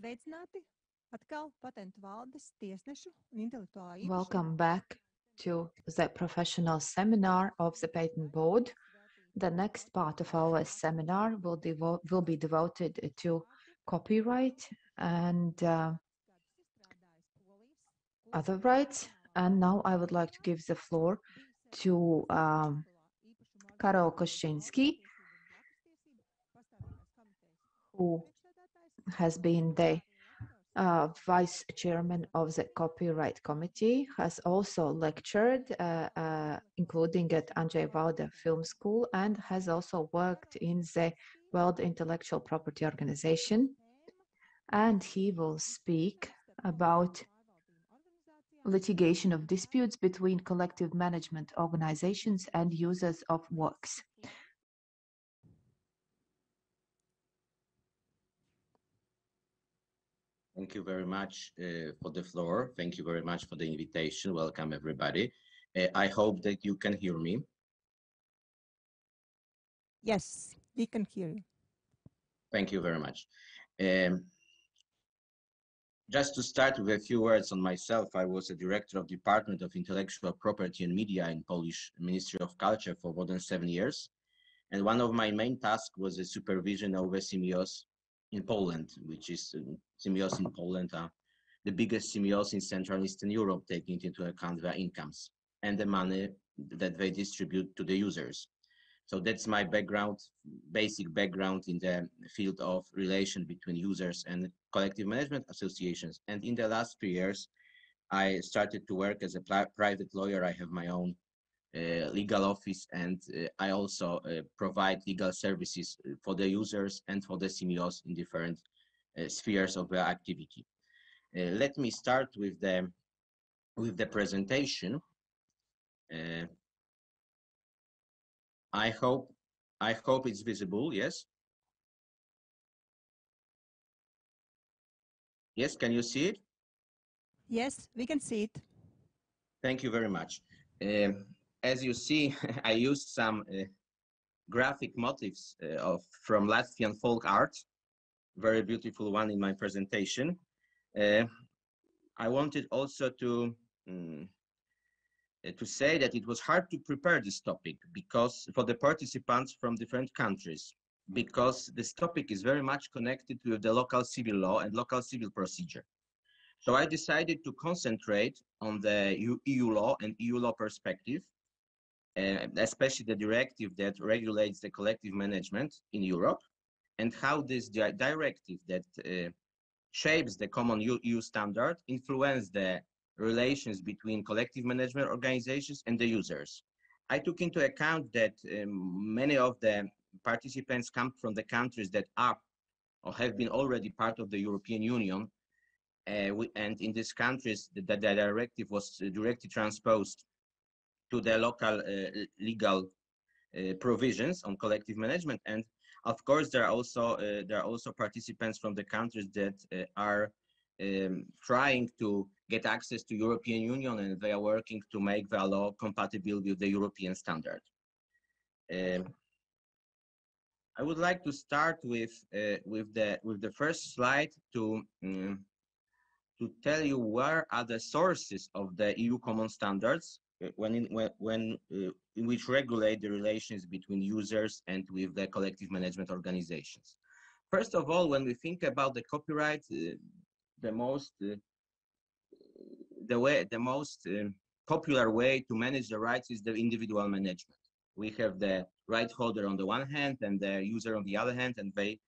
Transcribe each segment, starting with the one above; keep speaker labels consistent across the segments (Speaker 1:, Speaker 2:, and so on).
Speaker 1: Sveicināti atkal patentu valdes tiesnešu un intelektuālā īpašuma.
Speaker 2: Welcome back to the professional seminar of the Patent Board. The next part of our seminar will be devoted to copyright and other rights. And now I would like to give the floor to Karol Kościński, who has been the Vice Chairman of the Copyright Committee, has also lectured, including at Andrzej Wajda Film School, and has also worked in the World Intellectual Property Organization. And he will speak about litigation of disputes between collective management organizations and users of works.
Speaker 3: Thank you very much for the floor. Thank you very much for the invitation. Welcome, everybody. I hope that you can hear me.
Speaker 1: Yes, we can hear you.
Speaker 3: Thank you very much. Just to start with a few words on myself, I was a director of Department of Intellectual Property and Media in Polish Ministry of Culture for more than 7 years. And one of my main tasks was the supervision of the CMIOs in Poland, which is CMIOs in Poland are the biggest CMIOs in Central and Eastern Europe, taking into account their incomes and the money that they distribute to the users. So that's my background, basic background in the field of relation between users and collective management associations. And in the last 3 years, I started to work as a private lawyer. I have my own legal office, and I also provide legal services for the users and for the CMIOs in different spheres of their activity. Let me start with the presentation. I hope it's visible. Yes. Yes, can you see it?
Speaker 1: Yes, we can see it.
Speaker 3: Thank you very much. As you see, I used some graphic motifs from Latvian folk art, very beautiful one in my presentation. I wanted also to say that it was hard to prepare this topic because for the participants from different countries, because this topic is very much connected with the local civil law and local civil procedure. So I decided to concentrate on the EU law and EU law perspective, especially the directive that regulates the collective management in Europe, and how this directive that shapes the common EU standard influence the relations between collective management organizations and the users. I took into account that many of the participants come from the countries that are or have been already part of the European Union, and in these countries the directive was directly transposed to the local legal provisions on collective management. And of course, there are also participants from the countries that are trying to get access to European Union, and they are working to make their law compatible with the European standard. I would like to start with the first slide to tell you where are the sources of the EU common standards in which regulate the relations between users and with the collective management organizations. First of all, when we think about the copyright, the most popular way to manage the rights is the individual management. We have the right holder on the one hand and the user on the other hand, and they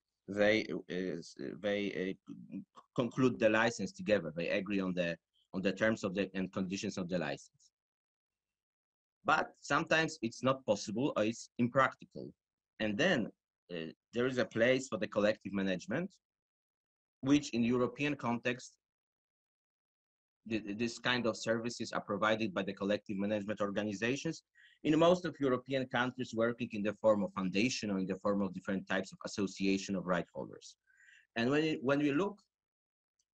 Speaker 3: conclude the license together. They agree on the terms of and conditions of the license. But sometimes it's not possible or it's impractical. And then there is a place for the collective management, which in European context, this kind of services are provided by the collective management organizations in most of European countries, working in the form of foundation or in the form of different types of association of right holders. And when we look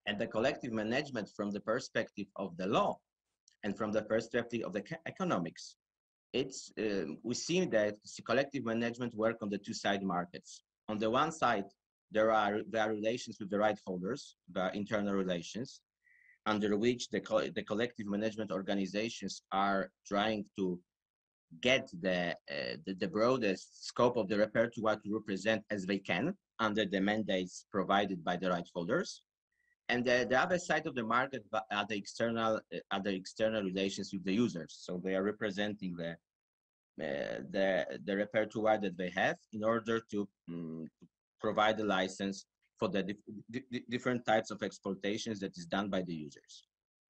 Speaker 3: at the collective management from the perspective of the law and from the perspective of the economics, we see that collective management work on the two-side markets. On the one side, there are relations with the right holders, the internal relations, under which the collective management organizations are trying to get the broadest scope of the repertoire to represent as they can under the mandates provided by the right holders. And the other side of the market are the external relations with the users. So they are representing the repertoire that they have in order to provide a license for the different types of exploitations that is done by the users.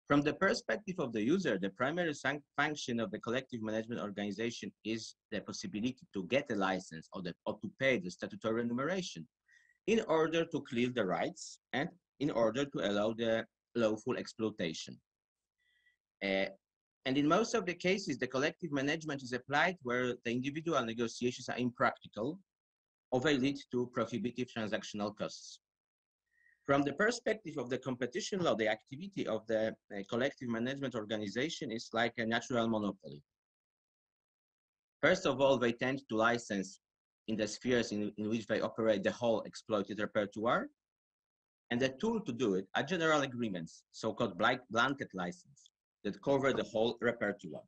Speaker 3: From the perspective of the user, the primary function of the collective management organization is the possibility to get a license or to pay the statutory remuneration in order to clear the rights and in order to allow the lawful exploitation. And in most of the cases, the collective management is applied where the individual negotiations are impractical or they lead to prohibitive transactional costs. From the perspective of the competition law, the activity of the collective management organization is like a natural monopoly. First of all, they tend to license in the spheres in which they operate the whole exploited repertoire. And the tool to do it are general agreements, so-called blanket license, that cover the whole repertoire.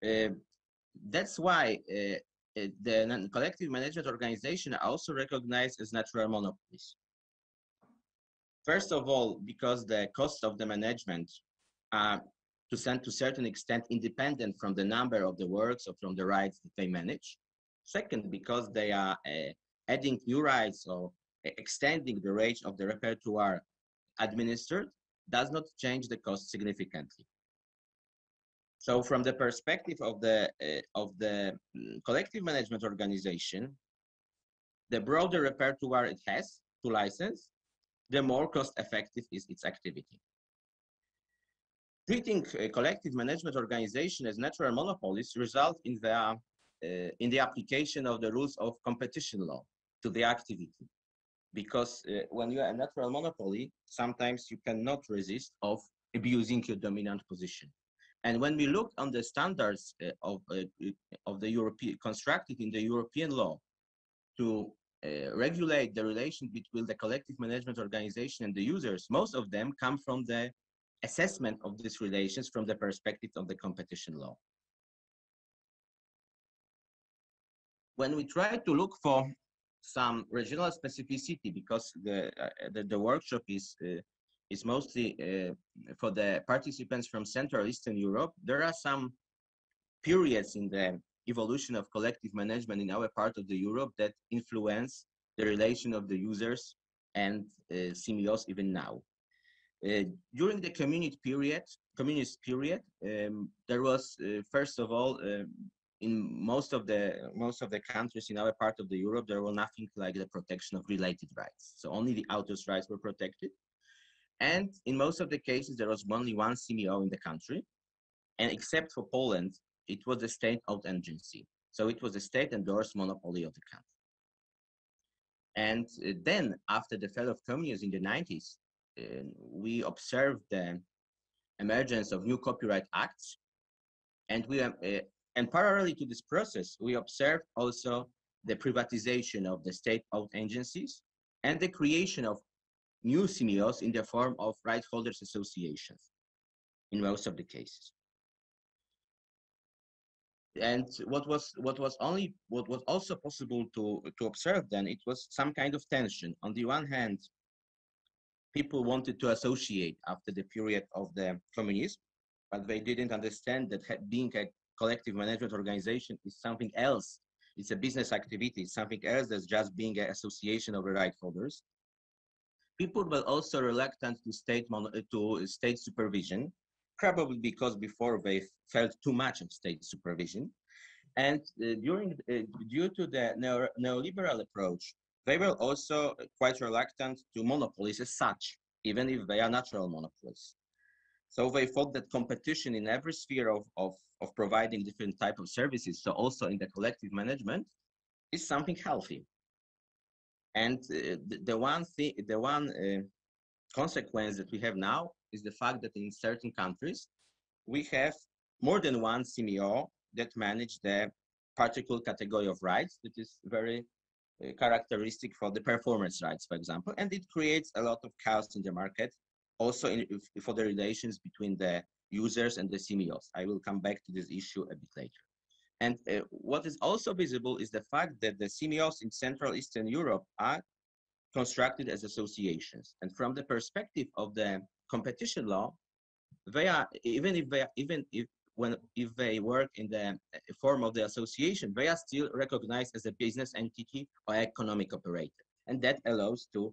Speaker 3: That's why the collective management organization are also recognized as natural monopolies. First of all, because the costs of the management are to a certain extent independent from the number of the works or from the rights that they manage. Second, because they are adding new rights or extending the range of the repertoire administered does not change the cost significantly. So from the perspective of the collective management organization, the broader repertoire it has to license, the more cost-effective is its activity. Treating a collective management organization as natural monopolies result in the application of the rules of competition law to the activity. Because when you are a natural monopoly, sometimes you cannot resist of abusing your dominant position. And when we look on the standards of the European constructed in the European law to regulate the relation between the collective management organization and the users, most of them come from the assessment of these relations from the perspective of the competition law. When we try to look for some regional specificity, because the workshop is mostly for the participants from Central Eastern Europe, there are some periods in the evolution of collective management in our part of the Europe that influence the relation of the users and CMOs even now. During the communist period, there was first of all in most of the countries in our part of the Europe, there was nothing like the protection of related rights. So only the author's rights were protected, and in most of the cases there was only one CMO in the country, and except for Poland, it was a state-owned agency. So it was a state-endorsed monopoly of the country. And then, after the fall of communism in the 90s, we observed the emergence of new copyright acts, and and parallelly to this process, we observed also the privatization of the state-owned agencies and the creation of new CMOs in the form of right holders associations in most of the cases. And what was also possible to observe then, it was some kind of tension. On the one hand, people wanted to associate after the period of the communism, but they didn't understand that being a collective management organization is something else. It's a business activity, it's something else than just being an association of the right holders. People were also reluctant to state supervision, probably because before they felt too much of state supervision. And due to the neoliberal approach, they were also quite reluctant to monopolies as such, even if they are natural monopolies. So they thought that competition in every sphere of providing different type of services, so also in the collective management, is something healthy. And the one consequence that we have now is the fact that in certain countries, we have more than one CMO that manage the particular category of rights that is very characteristic for the performance rights, for example, and it creates a lot of chaos in the market, also for the relations between the users and the CMOs. I will come back to this issue a bit later. And what is also visible is the fact that the CMOs in Central Eastern Europe are constructed as associations. And from the perspective of the competition law, they are, if they work in the form of the association, they are still recognized as a business entity or economic operator. And that allows to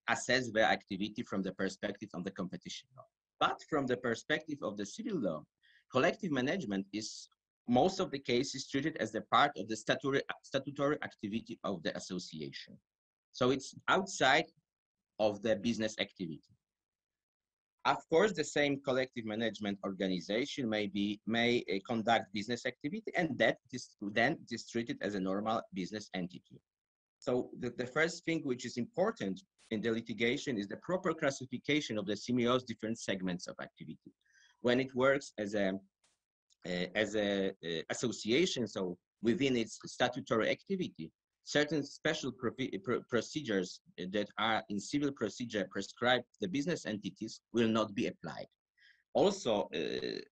Speaker 3: assess their activity from the perspective of the competition law. But from the perspective of the civil law, collective management is most of the cases treated as a part of the statutory activity of the association. So it's outside of the business activity. Of course, the same collective management organization may conduct business activity, and that is then treated as a normal business entity. So the first thing which is important in the litigation is the proper classification of the CMO's different segments of activity. When it works as a association, so within its statutory activity, certain special procedures that are in civil procedure prescribed the business entities will not be applied. Also, the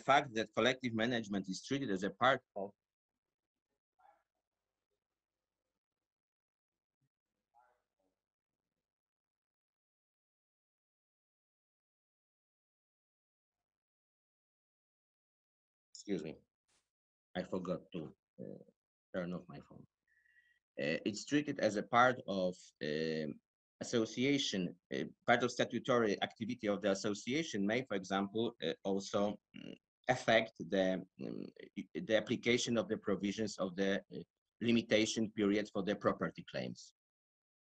Speaker 3: fact that collective management is treated as a part of excuse me, I forgot to turn off my phone. It's treated as a part of association, part of statutory activity of the association may, for example, also affect the application of the provisions of the limitation period for the property claims.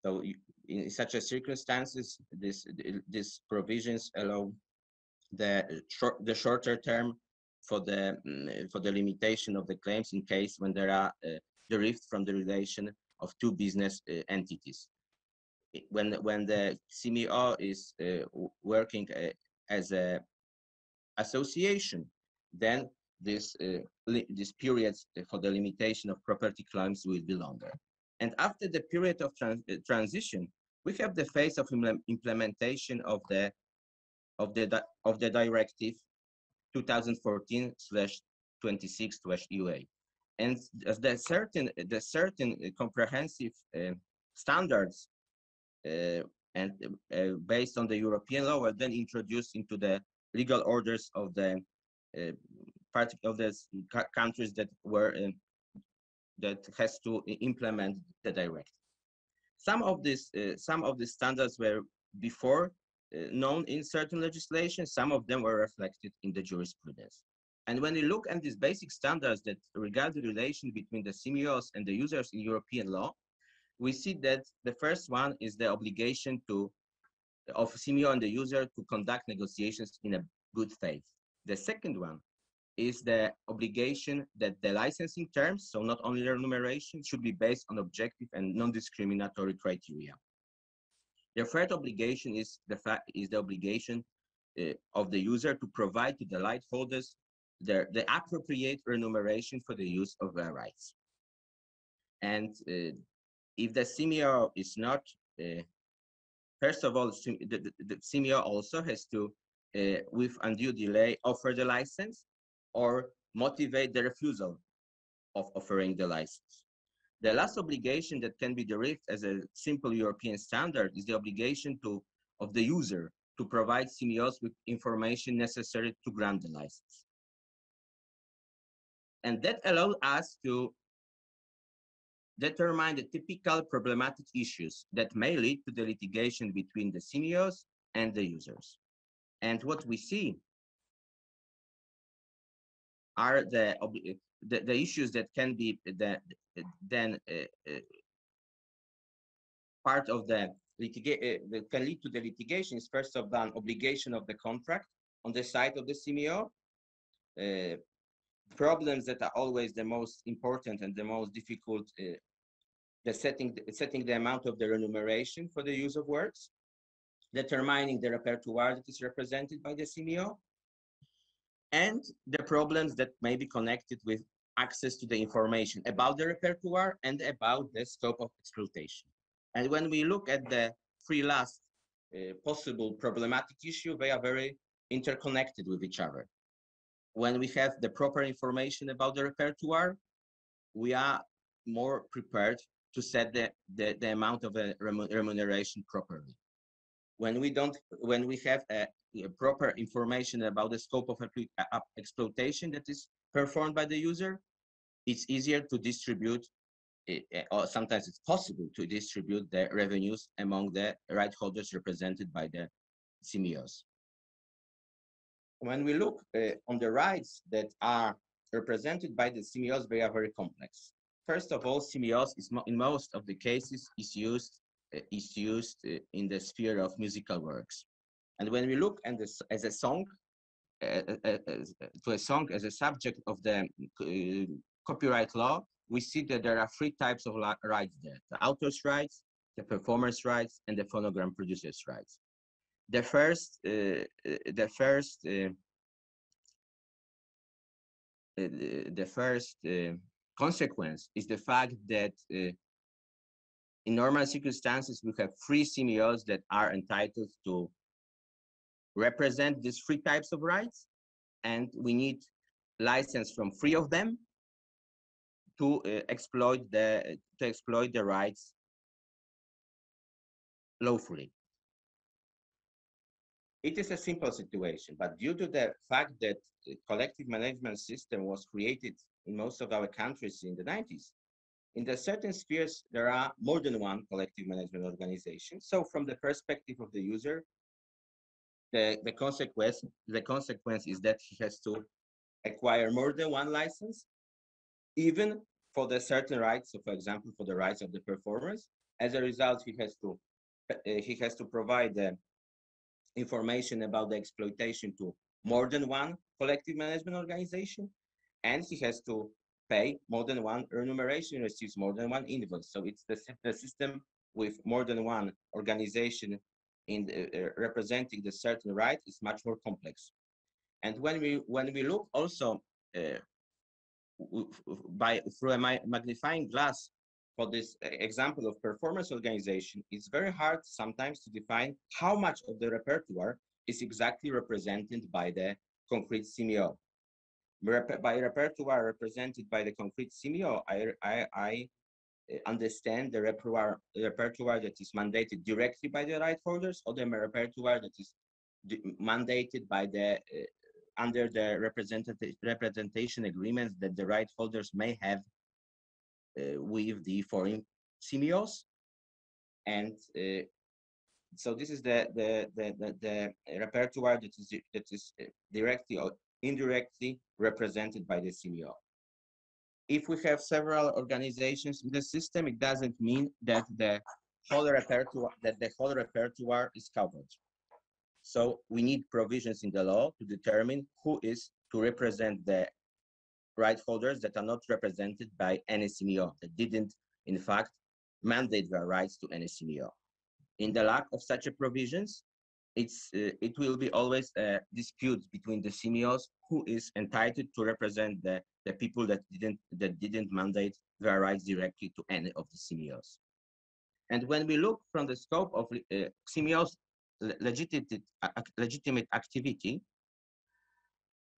Speaker 3: So in such a circumstances, these provisions allow the shorter term for the limitation of the claims in case when there are derived from the relation of two business entities. When the CMO is working as a association, then this periods for the limitation of property claims will be longer. And after the period of transition, we have the phase of implementation of the directive 2014/26/EUA, and the certain comprehensive standards and based on the European law were then introduced into the legal orders of the part of the countries that were that has to implement the directive. Some of the standards were before known in certain legislation. Some of them were reflected in the jurisprudence. And when you look at these basic standards that regard the relation between the CMOs and the users in European law, we see that the first one is the obligation of CMO and the user to conduct negotiations in a good faith. The second one is the obligation that the licensing terms, so not only remuneration, should be based on objective and non-discriminatory criteria. The third obligation is the obligation of the user to provide to the right holders the appropriate remuneration for the use of their rights. And if the CMO is not, first of all, the CMO also has to, with undue delay, offer the license or motivate the refusal of offering the license. The last obligation that can be derived as a simple European standard is the obligation of the user to provide CMOs with information necessary to grant the license. And that allows us to determine the typical problematic issues that may lead to the litigation between the CMOs and the users. And what we see are the issues that can be part of the litigation that can lead to the litigation is first of all obligation of the contract on the side of the CMO. Problems that are always the most important and the most difficult, setting the amount of the remuneration for the use of works, determining the repertoire that is represented by the CMO, and the problems that may be connected with access to the information about the repertoire and about the scope of exploitation. And when we look at the three last possible problematic issues, they are very interconnected with each other. When we have the proper information about the repertoire, we are more prepared to set the amount of remuneration properly. When we have a proper information about the scope of exploitation that is performed by the user, it's easier to distribute, or sometimes it's possible to distribute the revenues among the right holders represented by the CMEOs. When we look on the rights that are represented by the CMEOs, they are very complex. First of all, CMEOs in most of the cases is used in the sphere of musical works. And when we look at this as a song, to a song as a subject of the copyright law, we see that there are three types of rights there: the author's rights, the performer's rights, and the phonogram producer's rights. The first consequence is the fact that in normal circumstances, we have three CMEOs that are entitled to represent these three types of rights, and we need license from three of them to exploit the rights lawfully. It is a simple situation, but due to the fact that the collective management system was created in most of our countries in the 90s, in the certain spheres, there are more than one collective management organization. So from the perspective of the user, the consequence is that he has to acquire more than one license, even for the certain rights. So for example, for the rights of the performers. As a result, he has to provide the information about the exploitation to more than one collective management organization, and he has to pay more than one remuneration, receives more than one invoice. So it's the system with more than one organization in representing the certain right is much more complex. And when we look also through a magnifying glass for this example of performance organization, it's very hard sometimes to define how much of the repertoire is exactly represented by the concrete CMEO. By repertoire represented by the concrete CMEO, I understand the repertoire that is mandated directly by the right holders, or the repertoire that is mandated by the under the representation agreements that the right holders may have with the foreign CMEOs. And so this is the repertoire that is directly or indirectly represented by the CMEO. If we have several organizations in the system, it doesn't mean that the whole repertoire is covered. So we need provisions in the law to determine who is to represent the right holders that are not represented by any CMEO, that didn't, in fact, mandate their rights to any CMEO. In the lack of such a provisions, it will be always a dispute between the CMEOs who is entitled to represent the people that didn't mandate their rights directly to any of the CMEOs. And when we look from the scope of CMEOs legitimate activity,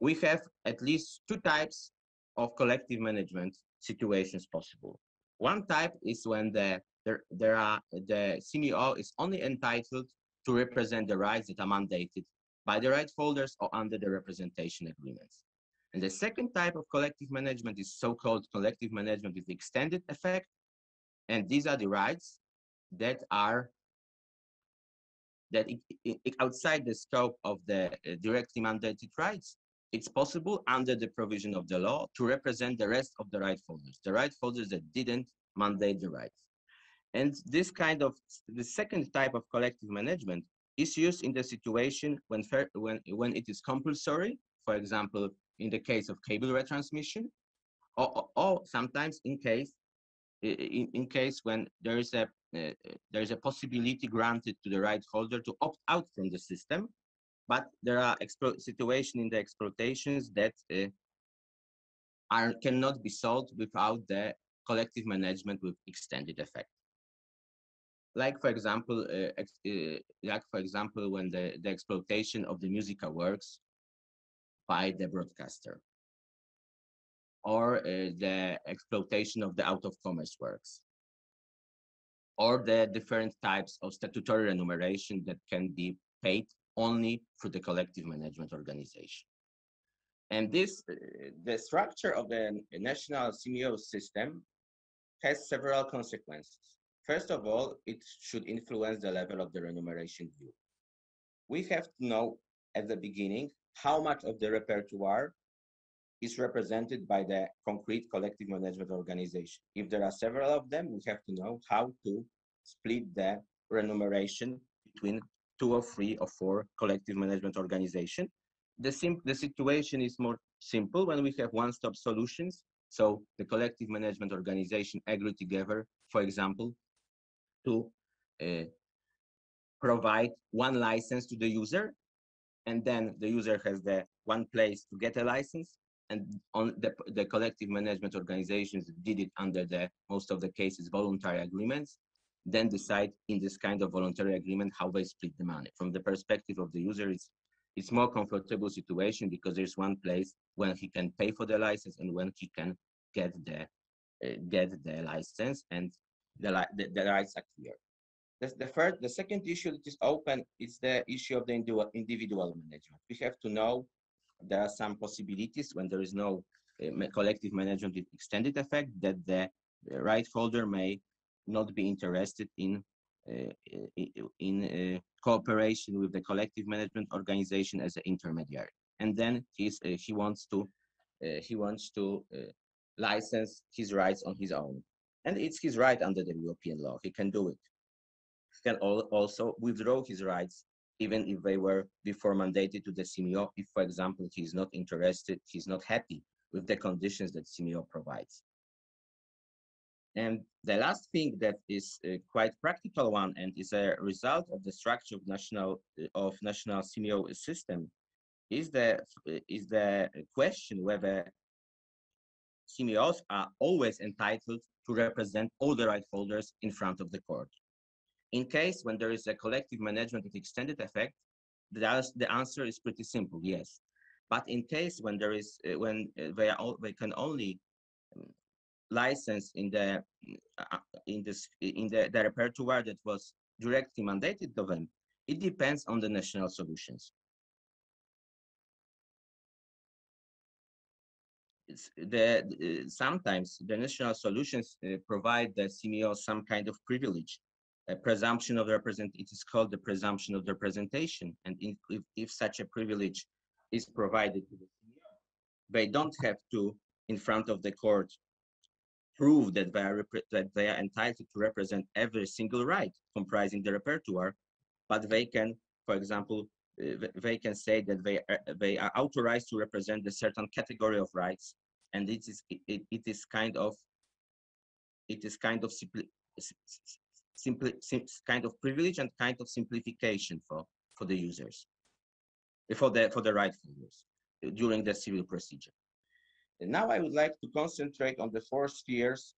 Speaker 3: we have at least two types of collective management situations possible. One type is when the CMEO is only entitled to represent the rights that are mandated by the right holders or under the representation agreements. And the second type of collective management is so-called collective management with extended effect. And these are the rights that are outside the scope of the directly mandated rights. It's possible under the provision of the law to represent the rest of the right holders that didn't mandate the rights. And this kind of, the second type of collective management is used in the situation when it is compulsory, for example, in the case of cable retransmission, or sometimes in case when there is a possibility granted to the right holder to opt out from the system, but there are situations in the exploitations that cannot be sold without the collective management with extended effect. Like for example, when the exploitation of the musical works by the broadcaster, or the exploitation of the out-of-commerce works, or the different types of statutory remuneration that can be paid only through the collective management organization. And this, the structure of the national CMO system has several consequences. First of all, it should influence the level of the remuneration due. We have to know at the beginning how much of the repertoire is represented by the concrete collective management organization. If there are several of them, we have to know how to split the remuneration between 2 or 3 or 4 collective management organizations. The situation is more simple when we have one-stop solutions. So the collective management organization agree together, for example, to provide one license to the user, and then the user has the one place to get a license, and on the collective management organizations did it under the most of the cases voluntary agreements, then decide in this kind of voluntary agreement how they split the money. From the perspective of the user, it's more comfortable situation because there's one place when he can pay for the license and when he can get the license, and the rights are clear. The second issue that is open is the issue of the individual management. We have to know there are some possibilities when there is no collective management with extended effect that the right holder may not be interested in cooperation with the collective management organization as an intermediary, and then he wants to license his rights on his own, and it's his right under the European law. He can do it. He can also withdraw his rights even if they were before mandated to the CMO, if, for example, he's not interested, he's not happy with the conditions that CMO provides. And the last thing that is quite practical one and is a result of the structure of national CMO system is the question whether CMOs are always entitled to represent all the right holders in front of the court. In case when there is a collective management with extended effect, the answer is pretty simple, yes. But in case when there is they can only license in the repertoire that was directly mandated to them, it depends on the national solutions. Sometimes the national solutions provide the CMO some kind of privilege. A presumption of it is called the presumption of representation, and if such a privilege is provided to the CMO, they don't have to, in front of the court, prove that they are entitled to represent every single right comprising the repertoire, but they can, for example, they can say that they are authorized to represent a certain category of rights, and it is kind of kind of privilege and kind of simplification for the users, for the right holders during the civil procedure. And now I would like to concentrate on the 4 spheres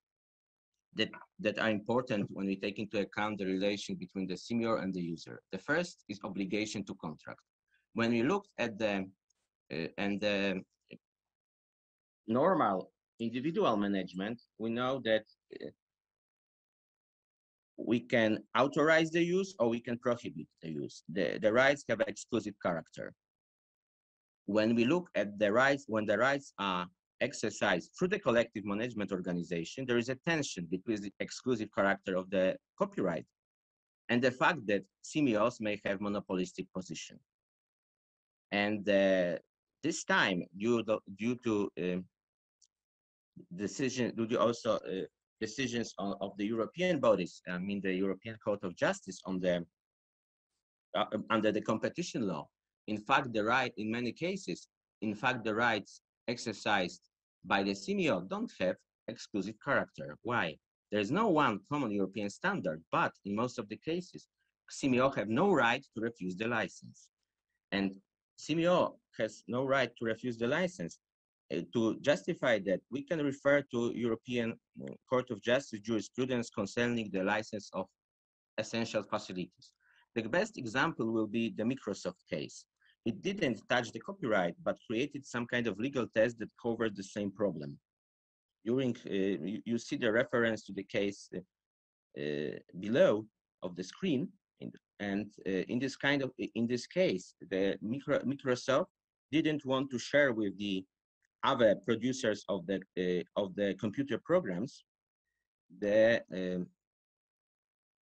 Speaker 3: that are important when we take into account the relation between the CMO and the user. The first is obligation to contract. When we looked at the normal individual management, we know that we can authorize the use or we can prohibit the use. The rights have exclusive character. When we look at the rights, when the rights are exercised through the collective management organization, there is a tension between the exclusive character of the copyright and the fact that CMOs may have monopolistic position. And this time, due to decisions of the European bodies, I mean the European Court of Justice on the under the competition law, in fact, in many cases, in fact, the rights exercised by the CMO don't have exclusive character. Why? There is no one common European standard, but in most of the cases, CMO have no right to refuse the license. And CMO has no right to refuse the license to justify that, we can refer to European Court of Justice jurisprudence concerning the license of essential facilities. The best example will be the Microsoft case. It didn't touch the copyright, but created some kind of legal test that covered the same problem. During, you see the reference to the case below of the screen, in this case, the Microsoft didn't want to share with the other producers of the computer programs the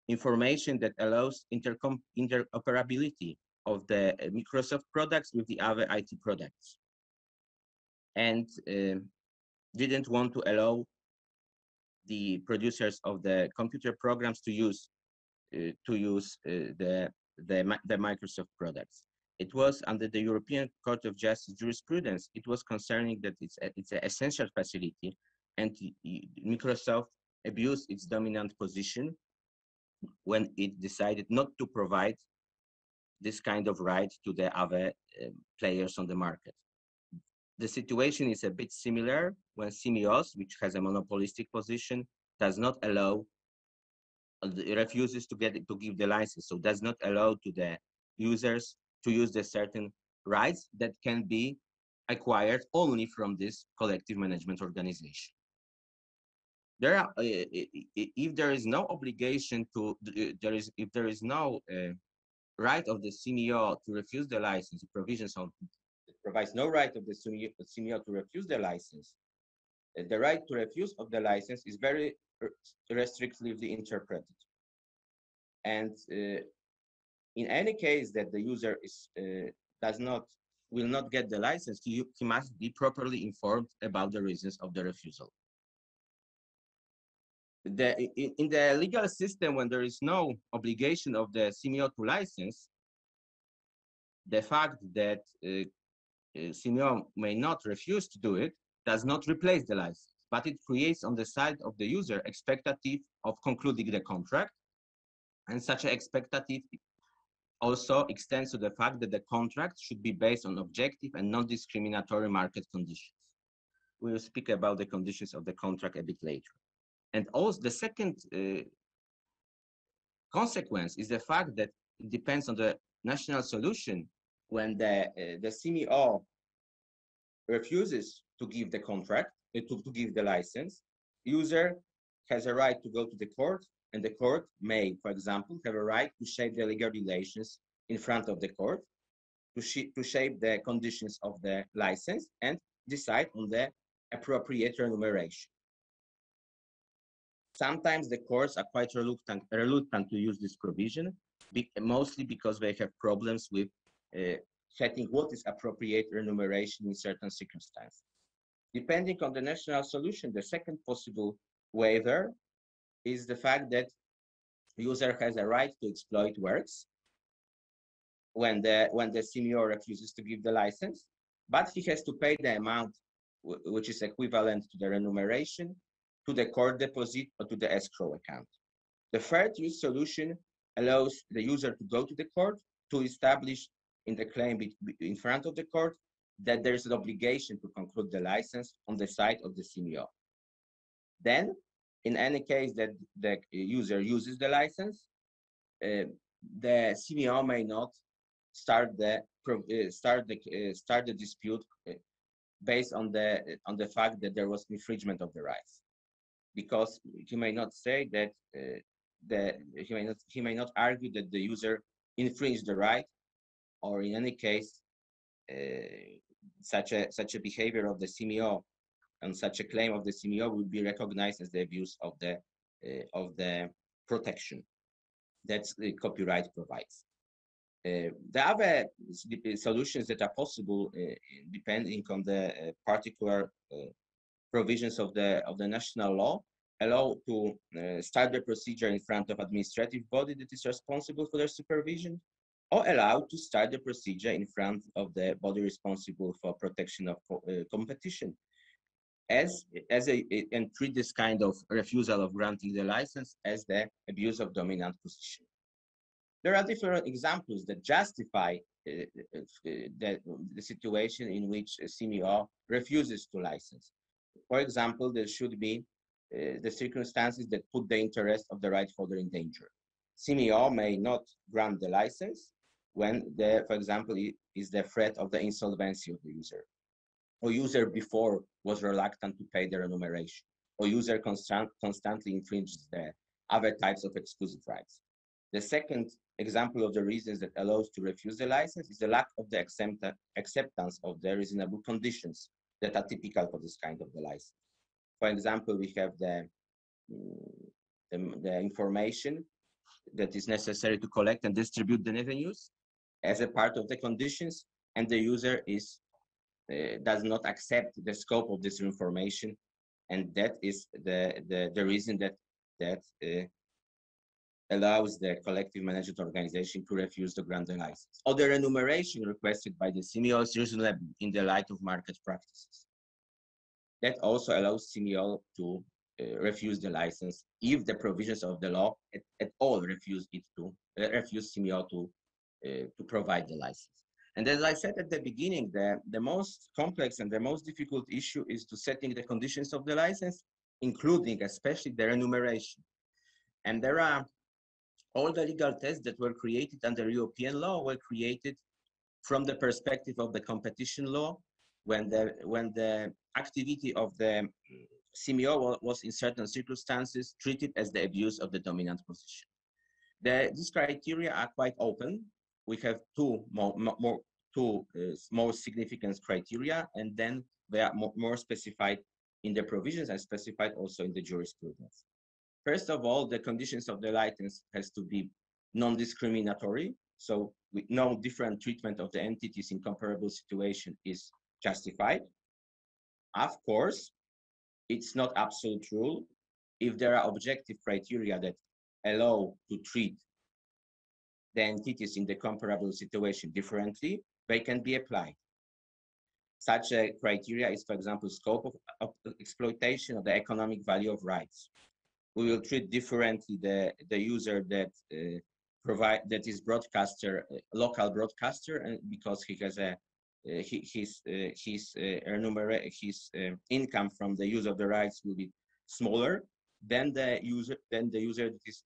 Speaker 3: information that allows interoperability of the Microsoft products with the other IT products, and didn't want to allow the producers of the computer programs to use the Microsoft products. It was under the European Court of Justice jurisprudence. It was concerning that it's an essential facility, and Microsoft abused its dominant position when it decided not to provide this kind of right to the other players on the market. The situation is a bit similar when Simios, which has a monopolistic position, does not allow, refuses to give the license, so does not allow to the users to use the certain rights that can be acquired only from this collective management organization. There are, if there is no obligation to, if there is no right of the CMO to refuse the license, provisions on provides no right of the CMO to refuse the license, the right to refuse of the license is very restrictively interpreted. And in any case that the user will not get the license, he must be properly informed about the reasons of the refusal. In the legal system, when there is no obligation of the CMO to license, the fact that CMO may not refuse to do it does not replace the license, but it creates on the side of the user expectative of concluding the contract, and such an expectative also extends to the fact that the contract should be based on objective and non-discriminatory market conditions. We will speak about the conditions of the contract a bit later. And also the second consequence is the fact that it depends on the national solution. When the CMO refuses to give the contract, to give the license, user has a right to go to the court, and the court may, for example, have a right to shape the legal relations in front of the court, to shape the conditions of the license and decide on the appropriate remuneration. Sometimes the courts are quite reluctant to use this provision, mostly because they have problems with setting what is appropriate remuneration in certain circumstances. Depending on the national solution, the second possible waiver is the fact that the user has a right to exploit works when the CMO refuses to give the license, but he has to pay the amount which is equivalent to the remuneration to the court deposit or to the escrow account. The third use solution allows the user to go to the court to establish in the claim in front of the court that there is an obligation to conclude the license on the side of the CMO. Then, in any case that the user uses the license, the CMO may not start the dispute based on the fact that there was infringement of the rights, because he may not say that he may not argue that the user infringed the right, or in any case such a behavior of the CMO and such a claim of the CMO would be recognized as the abuse of the protection that the copyright provides. The other solutions that are possible, depending on the particular provisions of the national law, allow to start the procedure in front of administrative body that is responsible for their supervision, or allow to start the procedure in front of the body responsible for protection of competition, and treat this kind of refusal of granting the license as the abuse of dominant position. There are different examples that justify the situation in which a CMO refuses to license. For example, there should be the circumstances that put the interest of the right holder in danger. CMO may not grant the license when, for example, is the threat of the insolvency of the user, or user before was reluctant to pay the remuneration, or user constantly infringes the other types of exclusive rights. The second example of the reasons that allows to refuse the license is the lack of the acceptance of the reasonable conditions that are typical for this kind of the license. For example, we have the information that is necessary to collect and distribute the revenues as a part of the conditions, and the user does not accept the scope of this information, and that is the reason that allows the collective management organization to refuse to grant the license. Or the remuneration requested by the CMO is reasonable in the light of market practices. That also allows CMO to refuse the license if the provisions of the law at all refuse CMO to provide the license. And as I said at the beginning, the most complex and the most difficult issue is to setting the conditions of the license, including especially the remuneration. And there are all the legal tests that were created under European law were created from the perspective of the competition law, when the activity of the CMO was in certain circumstances treated as the abuse of the dominant position. These criteria are quite open. We have two more significant criteria, and then they are more specified in the provisions and specified also in the jurisprudence. First of all, the conditions of the license has to be non-discriminatory. So with no different treatment of the entities in comparable situation is justified. Of course, it's not absolute rule. If there are objective criteria that allow to treat the entities in the comparable situation differently, they can be applied. Such a criteria is, for example, scope of exploitation or the economic value of rights. We will treat differently the user that is broadcaster, local broadcaster, and because he has his income from the use of the rights will be smaller than the user that is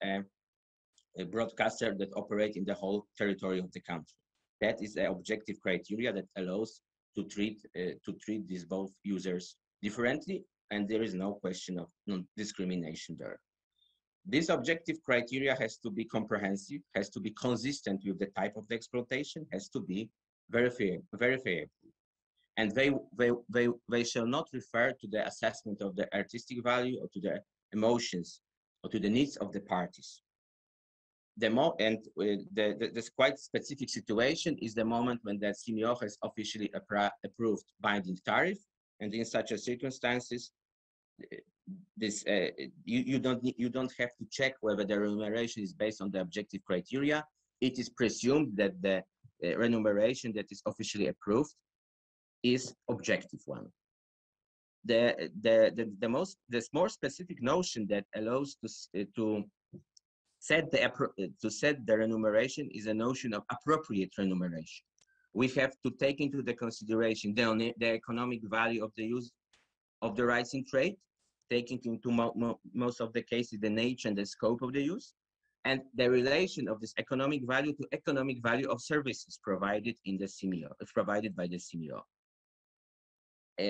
Speaker 3: a broadcaster that operates in the whole territory of the country. That is the objective criteria that allows to treat these both users differently, and there is no question of non-discrimination there. This objective criteria has to be comprehensive, has to be consistent with the type of the exploitation, has to be verifiable. And they shall not refer to the assessment of the artistic value or to the emotions or to the needs of the parties. This quite specific situation is the moment when the CMO has officially approved binding tariff, and in such a circumstances, you don't have to check whether the remuneration is based on the objective criteria. It is presumed that the remuneration that is officially approved is objective one. The more specific notion that allows to set the remuneration is a notion of appropriate remuneration. We have to take into the consideration the economic value of the use of the rights in trade, taking into most of the cases the nature and the scope of the use, and the relation of this economic value to economic value of services provided in the CMO, provided by the CMO.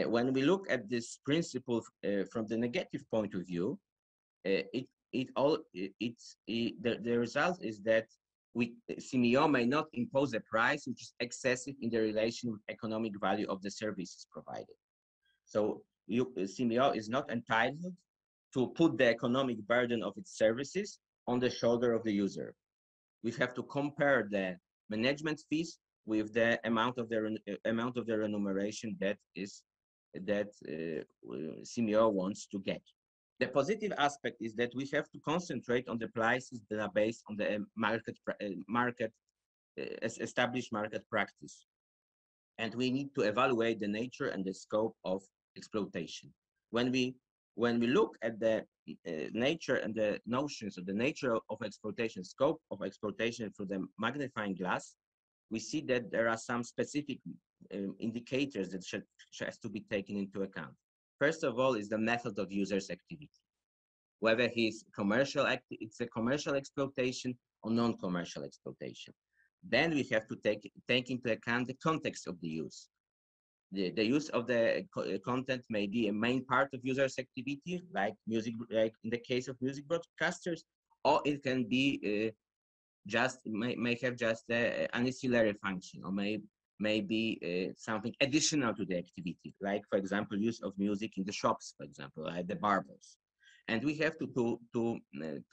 Speaker 3: When we look at this principle from the negative point of view, the result is that CMO may not impose a price which is excessive in the relation with economic value of the services provided. So CMO is not entitled to put the economic burden of its services on the shoulder of the user. We have to compare the management fees with the amount of the remuneration that CMO wants to get. The positive aspect is that we have to concentrate on the prices that are based on the established market practice. And we need to evaluate the nature and the scope of exploitation. When we When we look at the nature and the notions of the nature of exploitation, scope of exploitation through the magnifying glass, we see that there are some specific indicators that has to be taken into account. First of all is the method of user's activity, whether it's a commercial exploitation or non-commercial exploitation. Then we have to take into account the context of the use. The use of the content may be a main part of user's activity, like music, like in the case of music broadcasters, or it can be may have just an ancillary function, or may be something additional to the activity, like, for example, use of music in the shops, for example, like the barbers. And we have to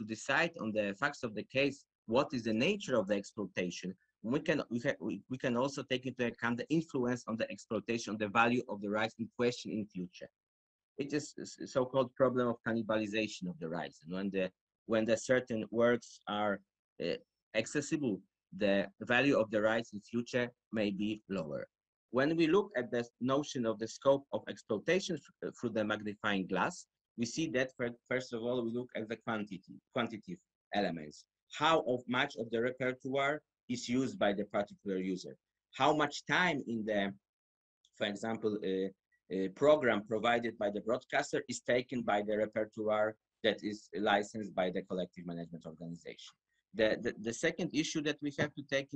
Speaker 3: decide on the facts of the case what is the nature of the exploitation. We can also take into account the influence on the exploitation, the value of the rights in question in future. It is a so-called problem of cannibalization of the rights, and when the certain works are accessible, the value of the rights in future may be lower. When we look at the notion of the scope of exploitation through the magnifying glass, we see that first of all we look at the quantitative elements. How much of the repertoire is used by the particular user? How much time in the, for example, program provided by the broadcaster is taken by the repertoire that is licensed by the collective management organization? The second issue that we have to take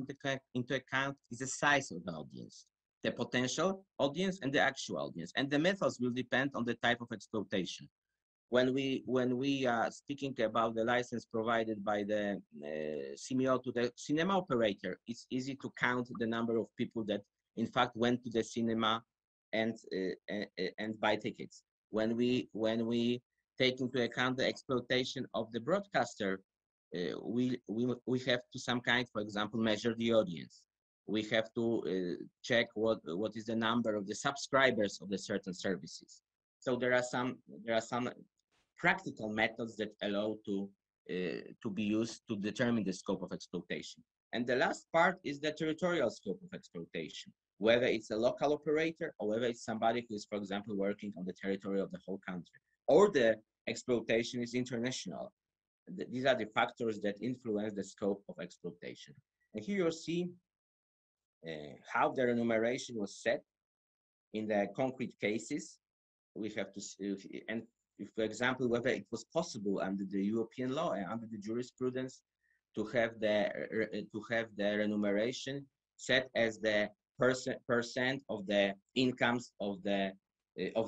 Speaker 3: into account is the size of the audience, the potential audience and the actual audience, and the methods will depend on the type of exploitation. When we are speaking about the license provided by the CMO to the cinema operator, it's easy to count the number of people that in fact went to the cinema and buy tickets. When we take into account the exploitation of the broadcaster, we have to some kind, for example, measure the audience. We have to check what is the number of the subscribers of the certain services. So there are some practical methods that allow to be used to determine the scope of exploitation. And the last part is the territorial scope of exploitation, whether it's a local operator or whether it's somebody who is, for example, working on the territory of the whole country, or the exploitation is international. These are the factors that influence the scope of exploitation. And here you'll see how the remuneration was set in the concrete cases. We have to see, and if, for example, whether it was possible under the European law and under the jurisprudence to have the remuneration set as the percent of the incomes of the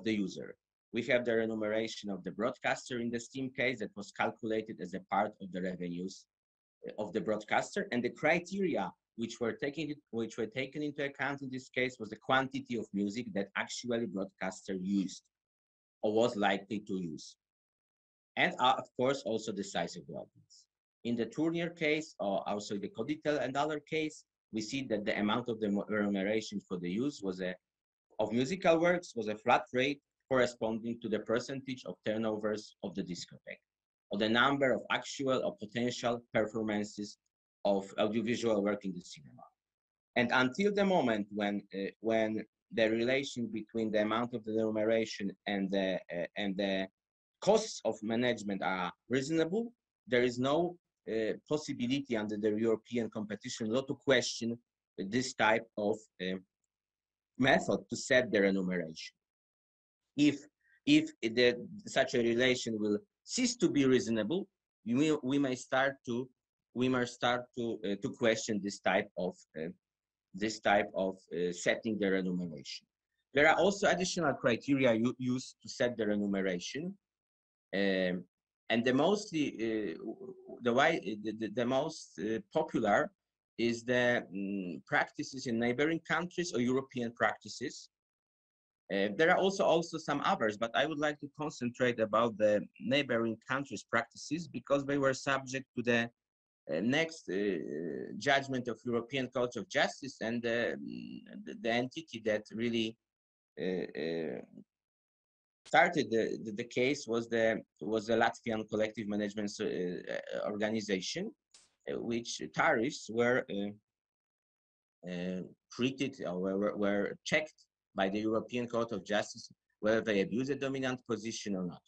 Speaker 3: user. We have the remuneration of the broadcaster in the Steam case that was calculated as a part of the revenues of the broadcaster, and the criteria which were taken into account in this case was the quantity of music that actually broadcaster used or was likely to use, and of course also the size of the audience. In the Tournier case, or also the Coditel and other case, we see that the amount of the remuneration for the use of musical works was a flat rate corresponding to the percentage of turnovers of the discotheque, or the number of actual or potential performances of audiovisual work in the cinema. And until the moment when the relation between the amount of the remuneration and the costs of management are reasonable, there is no possibility under the European competition law to question this type of method to set the remuneration. If such a relation will cease to be reasonable, we may start to question this type of setting the remuneration. There are also additional criteria used to set the remuneration, and the most popular is the practices in neighboring countries or European practices. There are also some others, but I would like to concentrate about the neighboring countries' practices because they were subject to the next judgment of European Court of Justice, and the entity that really started the case was the Latvian collective management organization, which tariffs were treated or were checked by the European Court of Justice whether they abuse a dominant position or not.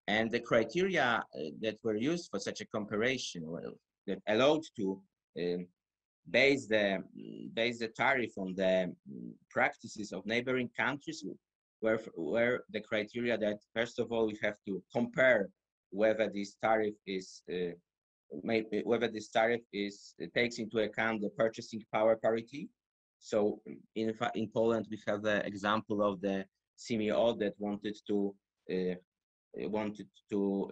Speaker 3: And the criteria that were used for such a comparison, well, that allowed to base the tariff on the practices of neighboring countries, were the criteria that, first of all, we have to compare whether this tariff is takes into account the purchasing power parity. So in Poland, we have the example of the CMO that wanted to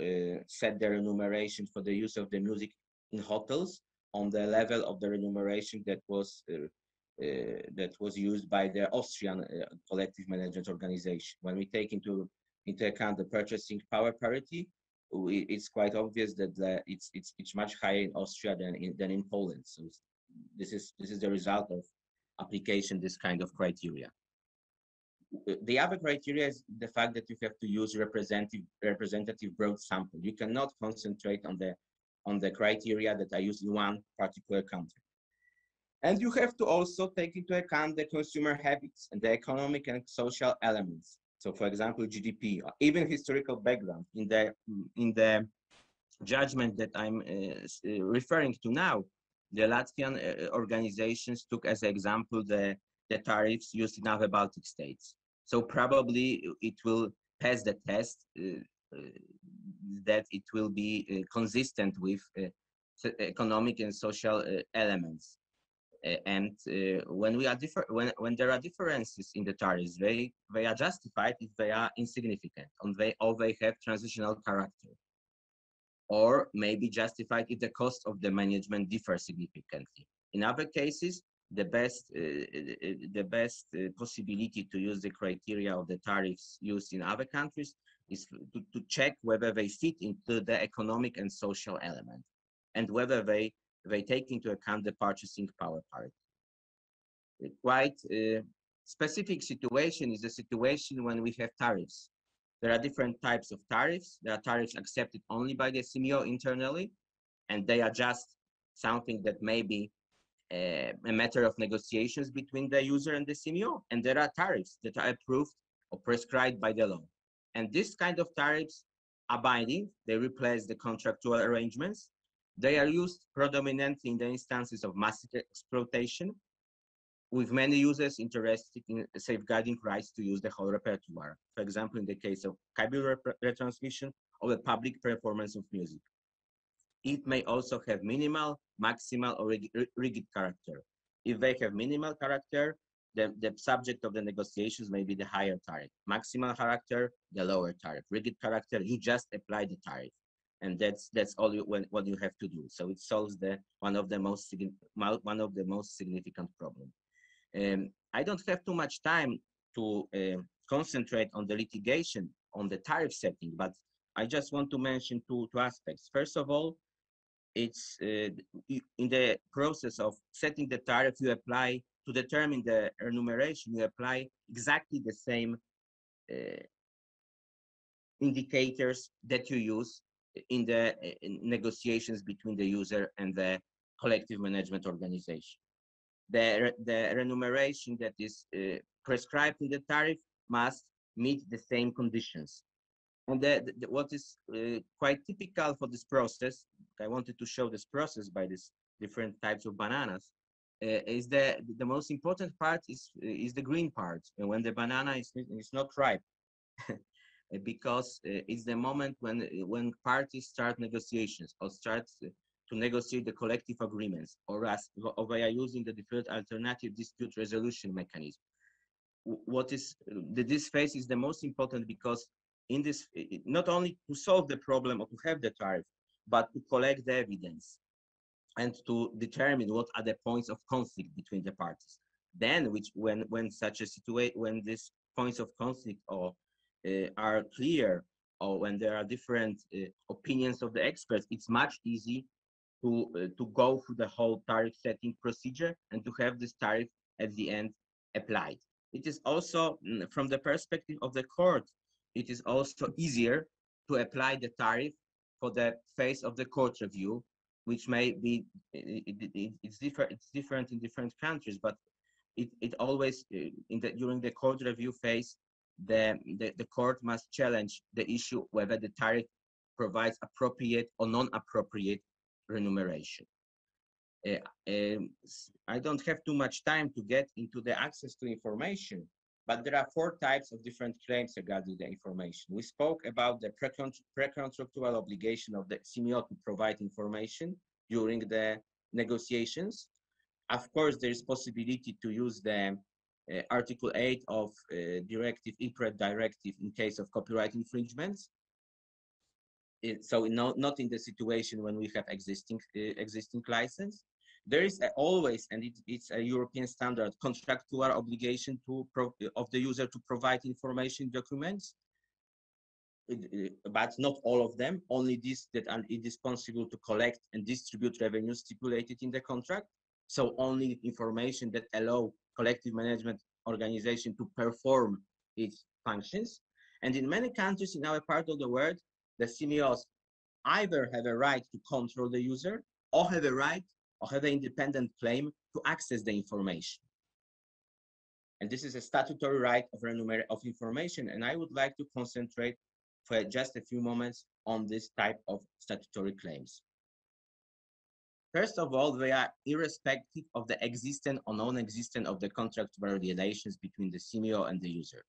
Speaker 3: set the remuneration for the use of the music in hotels on the level of the remuneration that was used by the Austrian collective management organization. When we take into account the purchasing power parity, it's quite obvious that it's much higher in Austria than in Poland. So this is the result of application this kind of criteria. The other criteria is the fact that you have to use representative broad sample. You cannot concentrate on the criteria that are used in one particular country. And you have to also take into account the consumer habits and the economic and social elements. So, for example, GDP, or even historical background. In the judgment that I'm referring to now, the Latvian organizations took as an example the tariffs used in other Baltic states. So probably it will pass the test that it will be consistent with economic and social elements. And when there are differences in the tariffs, they are justified if they are insignificant, or they have transitional character, or maybe justified if the cost of the management differs significantly. In other cases, the best possibility to use the criteria of the tariffs used in other countries is to check whether they fit into the economic and social element, and whether they take into account the purchasing power parity. Quite specific situation is the situation when we have tariffs. There are different types of tariffs. There are tariffs accepted only by the CMO internally, and they are just something that may be a matter of negotiations between the user and the CMO. And there are tariffs that are approved or prescribed by the law. And this kind of tariffs are binding. They replace the contractual arrangements. They are used predominantly in the instances of massive exploitation, with many users interested in safeguarding rights to use the whole repertoire. For example, in the case of cable retransmission or the public performance of music. It may also have minimal, maximal, or rigid character. If they have minimal character, the subject of the negotiations may be the higher tariff. Maximal character, the lower tariff. Rigid character, you just apply the tariff. And that's all what you have to do. So it solves one of the most significant problems. I don't have too much time to concentrate on the litigation, on the tariff setting, but I just want to mention two aspects. First of all, it's in the process of setting the tariff, you apply, to determine the remuneration, you apply exactly the same indicators that you use in the negotiations between the user and the collective management organization. The remuneration that is prescribed in the tariff must meet the same conditions. And what is quite typical for this process, I wanted to show this process by these different types of bananas, is the most important part is the green part, when the banana is not ripe, because it's the moment when parties start negotiations or start to negotiate the collective agreements, or they are using the deferred alternative dispute resolution mechanism. This phase is the most important, because in this, not only to solve the problem or to have the tariff, but to collect the evidence and to determine what are the points of conflict between the parties. Then, when such a situation, when these points of conflict are clear, or when there are different opinions of the experts, it's much easier to go through the whole tariff setting procedure and to have this tariff at the end applied. It is also, from the perspective of the court, it is also easier to apply the tariff for the phase of the court review, which may be, it's different in different countries, but it always, during the court review phase, the court must challenge the issue whether the tariff provides appropriate or non-appropriate remuneration. I don't have too much time to get into the access to information, but there are 4 types of different claims regarding the information. We spoke about the pre-contractual obligation of the CMO to provide information during the negotiations. Of course, there is possibility to use the Article 8 of Directive, IPRED Directive in case of copyright infringements. So not in the situation when we have existing license. There is always, and it's a European standard, contractual obligation of the user to provide information documents, but not all of them, only these that are indispensable to collect and distribute revenue stipulated in the contract. So only information that allow collective management organization to perform its functions. And in many countries in our part of the world, the CMOs either have a right to control the user or have a right or have an independent claim to access the information. And this is a statutory right of information. And I would like to concentrate for just a few moments on this type of statutory claims. First of all, they are irrespective of the existence or non-existence of the contractual relations between the CMO and the user.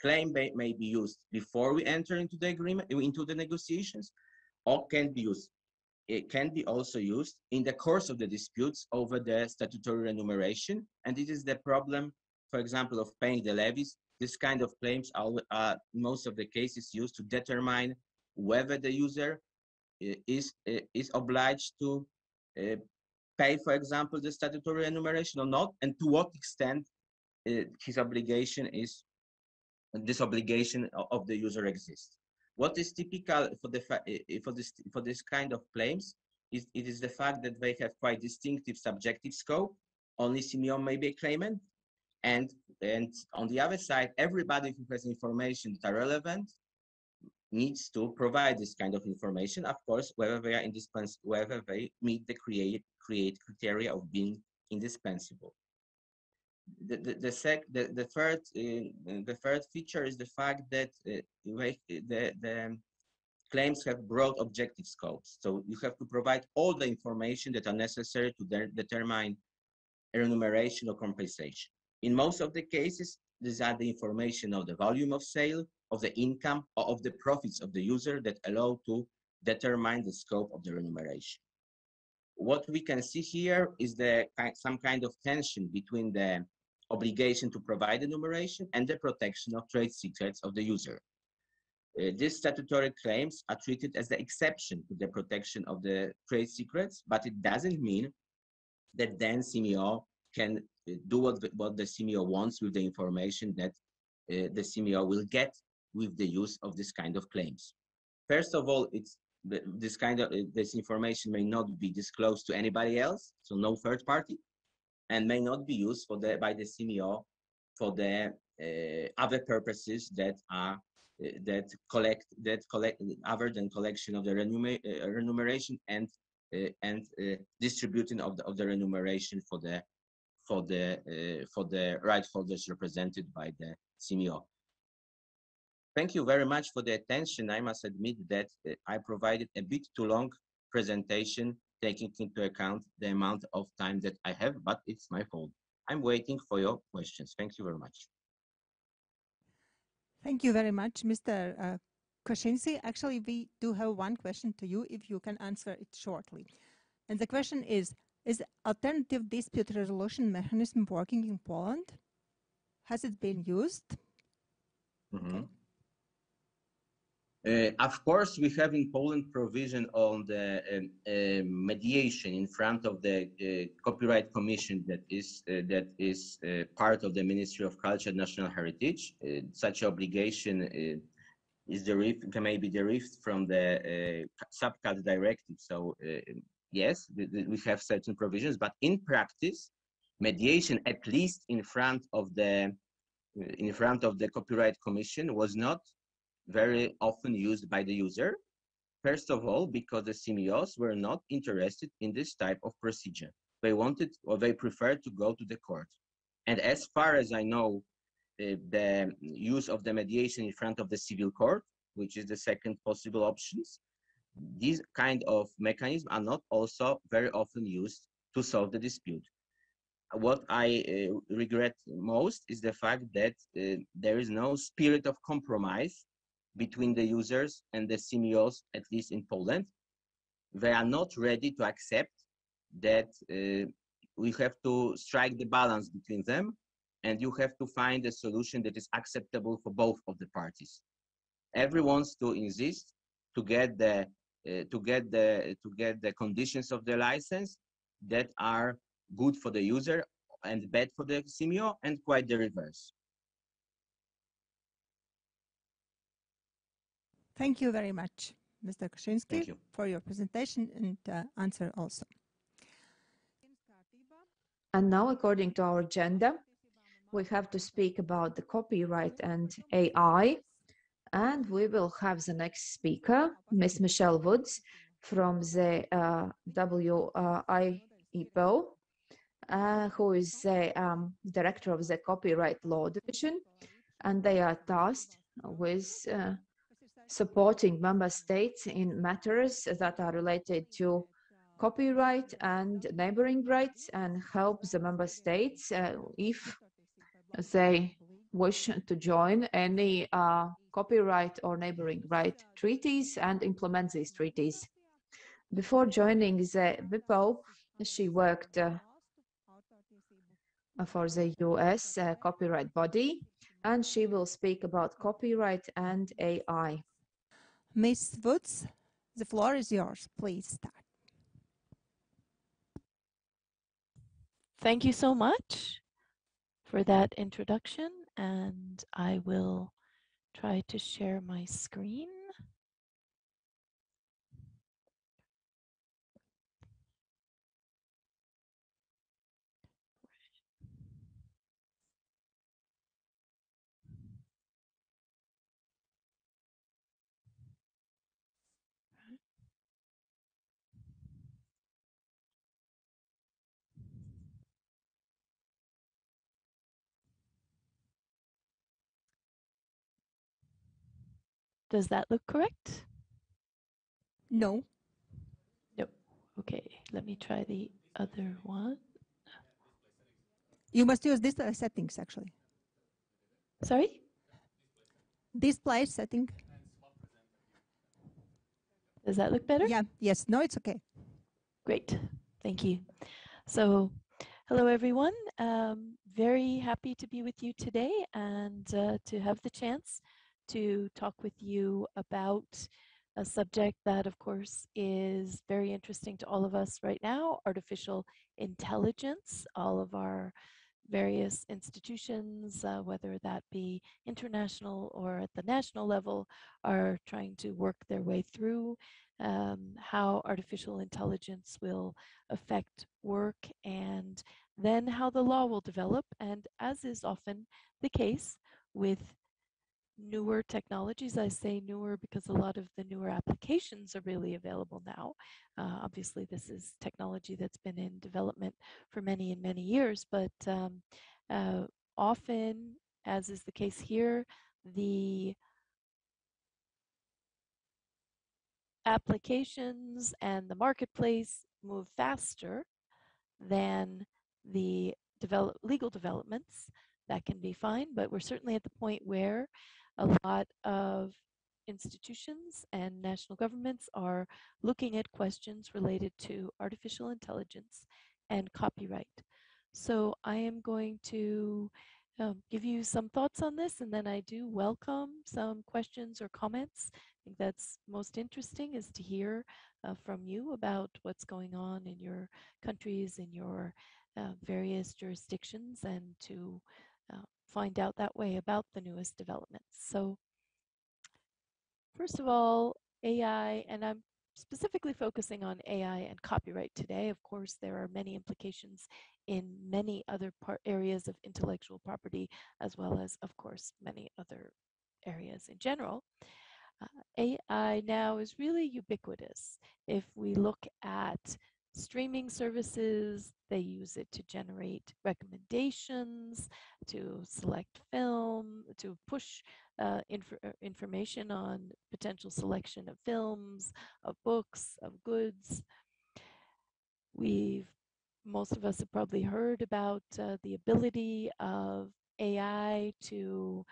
Speaker 3: Claim may be used before we enter into the agreement, into the negotiations, or can be used. It can be also used in the course of the disputes over the statutory remuneration. And it is the problem, for example, of paying the levies. This kind of claims are most of the cases used to determine whether the user is obliged to pay, for example, the statutory remuneration or not, and to what extent his obligation is, this obligation of the user exists. What is typical for this kind of claims is the fact that they have quite distinctive subjective scope. Only CMO may be a claimant, and on the other side, everybody who has information that are relevant needs to provide this kind of information, of course, whether they are indispensable, whether they meet the create criteria of being indispensable. The third feature is the fact that the claims have broad objective scopes. So you have to provide all the information that are necessary to determine remuneration or compensation. In most of the cases, these are the information of the volume of sale, of the income, or of the profits of the user that allow to determine the scope of the remuneration. What we can see here is some kind of tension between the obligation to provide enumeration and the protection of trade secrets of the user. These statutory claims are treated as the exception to the protection of the trade secrets, but it doesn't mean that then CMO can do what the CMO wants with the information that the CMO will get with the use of this kind of claims. First of all, this information may not be disclosed to anybody else, so no third party, and may not be used by the CMO for the other purposes that collect other than collection of the remuneration and distributing of the remuneration for the right holders represented by the CMO. Thank you very much for the attention. I must admit that I provided a bit too long presentation, taking into account the amount of time that I have, but it's my fault. I'm waiting for your questions. Thank you very much.
Speaker 1: Thank you very much, Mr. Kościński. Actually, we do have one question to you, if you can answer it shortly. And the question is alternative dispute resolution mechanism working in Poland? Has it been used?
Speaker 3: Mm-hmm.
Speaker 1: Okay.
Speaker 3: Of course, we have in Poland provision on the mediation in front of the Copyright Commission that is part of the Ministry of Culture and National Heritage. Such obligation may be derived from the subcat directive. So yes, we have certain provisions, but in practice, mediation, at least in front of the Copyright Commission, was not very often used by the user. First of all, because the CMOs were not interested in this type of procedure. They wanted, or they preferred, to go to the court. And as far as I know, the use of the mediation in front of the civil court, which is the second possible options. These kind of mechanisms are not also very often used to solve the dispute. What I regret most is the fact that there is no spirit of compromise between the users and the CMOs, at least in Poland. They are not ready to accept that we have to strike the balance between them, and you have to find a solution that is acceptable for both of the parties. Everyone wants to insist to get the conditions of the license that are good for the user and bad for the CMO, and quite the reverse.
Speaker 1: Thank you very much, Mr. Kościński,
Speaker 3: You.
Speaker 1: for your presentation and answer also.
Speaker 2: And now, according to our agenda, we have to speak about the copyright and AI. And we will have the next speaker, Ms. Michelle Woods from the WIPO, who is the director of the Copyright Law Division. And they are tasked with supporting member states in matters that are related to copyright and neighboring rights, and help the member states if they wish to join any copyright or neighboring right treaties and implement these treaties. Before joining the WIPO, she worked for the US copyright body, and she will speak about copyright and AI.
Speaker 1: Ms. Woods, the floor is yours. Please start.
Speaker 4: Thank you so much for that introduction, and I will try to share my screen. Does that look correct?
Speaker 1: No.
Speaker 4: No. Okay, let me try the other one.
Speaker 1: You must use display settings, actually.
Speaker 4: Sorry?
Speaker 1: Display setting.
Speaker 4: Does that look better?
Speaker 1: Yeah, yes, no, it's okay.
Speaker 4: Great, thank you. So, hello everyone. Very happy to be with you today and to have the chance to talk with you about a subject that, of course, is very interesting to all of us right now, artificial intelligence. All of our various institutions, whether that be international or at the national level, are trying to work their way through how artificial intelligence will affect work, and then how the law will develop. And as is often the case with newer technologies, I say newer because a lot of the newer applications are really available now. Obviously, this is technology that's been in development for many and many years, but often, as is the case here, the applications and the marketplace move faster than the legal developments. That can be fine, but we're certainly at the point where a lot of institutions and national governments are looking at questions related to artificial intelligence and copyright. So I am going to give you some thoughts on this, and then I do welcome some questions or comments. I think that's most interesting, is to hear from you about what's going on in your countries, in your various jurisdictions, and to find out that way about the newest developments. So first of all, AI, and I'm specifically focusing on AI and copyright today. Of course, there are many implications in many other areas of intellectual property, as well as, of course, many other areas in general. AI now is really ubiquitous. If we look at streaming services. They use it to generate recommendations, to select film, to push information on potential selection of films, of books, of goods. Most of us have probably heard about the ability of AI to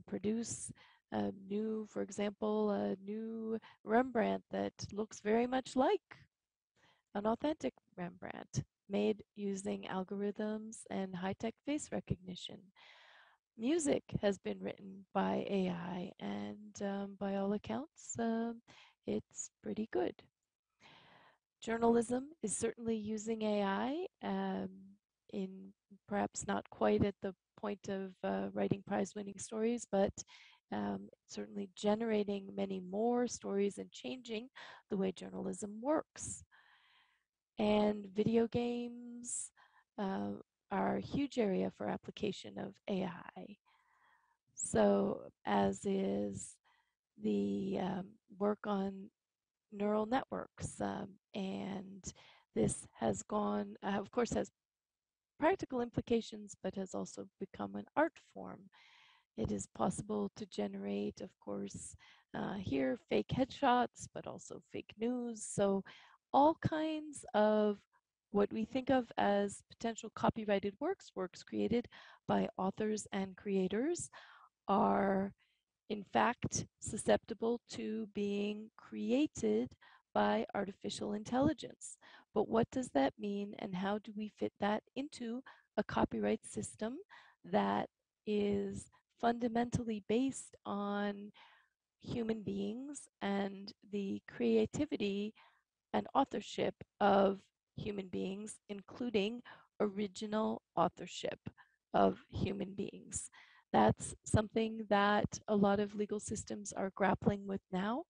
Speaker 4: produce a new, for example, a new Rembrandt that looks very much like an authentic Rembrandt made using algorithms and high-tech face recognition. Music has been written by AI, and by all accounts, it's pretty good. Journalism is certainly using AI, in perhaps not quite at the point of writing prize-winning stories, but certainly generating many more stories and changing the way journalism works. And video games are a huge area for application of AI. So as is the work on neural networks, and this has gone, of course, has practical implications, but has also become an art form. It is possible to generate, of course, here fake headshots, but also fake news. So all kinds of what we think of as potential copyrighted works created by authors and creators, are in fact susceptible to being created by artificial intelligence. But what does that mean, and how do we fit that into a copyright system that is fundamentally based on human beings and the creativity and authorship of human beings, including original authorship of human beings? That's something that a lot of legal systems are grappling with now,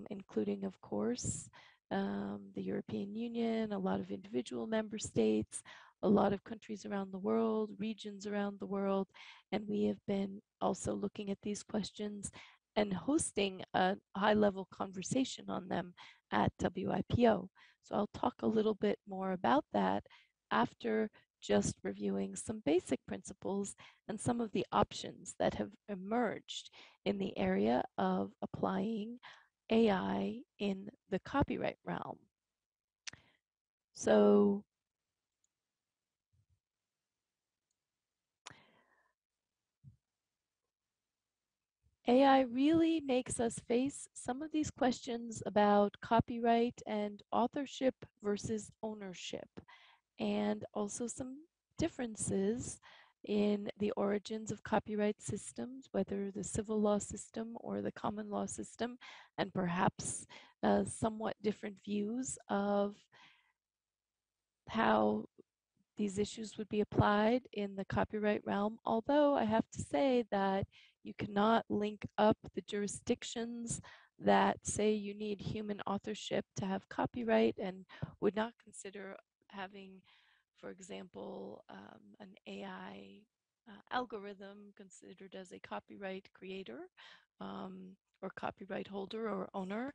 Speaker 4: including, of course, the European Union, a lot of individual member states, a lot of countries around the world, regions around the world, and we have been also looking at these questions and hosting a high-level conversation on them at WIPO. So I'll talk a little bit more about that after just reviewing some basic principles and some of the options that have emerged in the area of applying AI in the copyright realm. So AI really makes us face some of these questions about copyright and authorship versus ownership, and also some differences in the origins of copyright systems, whether the civil law system or the common law system, and perhaps somewhat different views of how these issues would be applied in the copyright realm. Although I have to say that you cannot link up the jurisdictions that say you need human authorship to have copyright and would not consider having, for example, an AI algorithm considered as a copyright creator or copyright holder or owner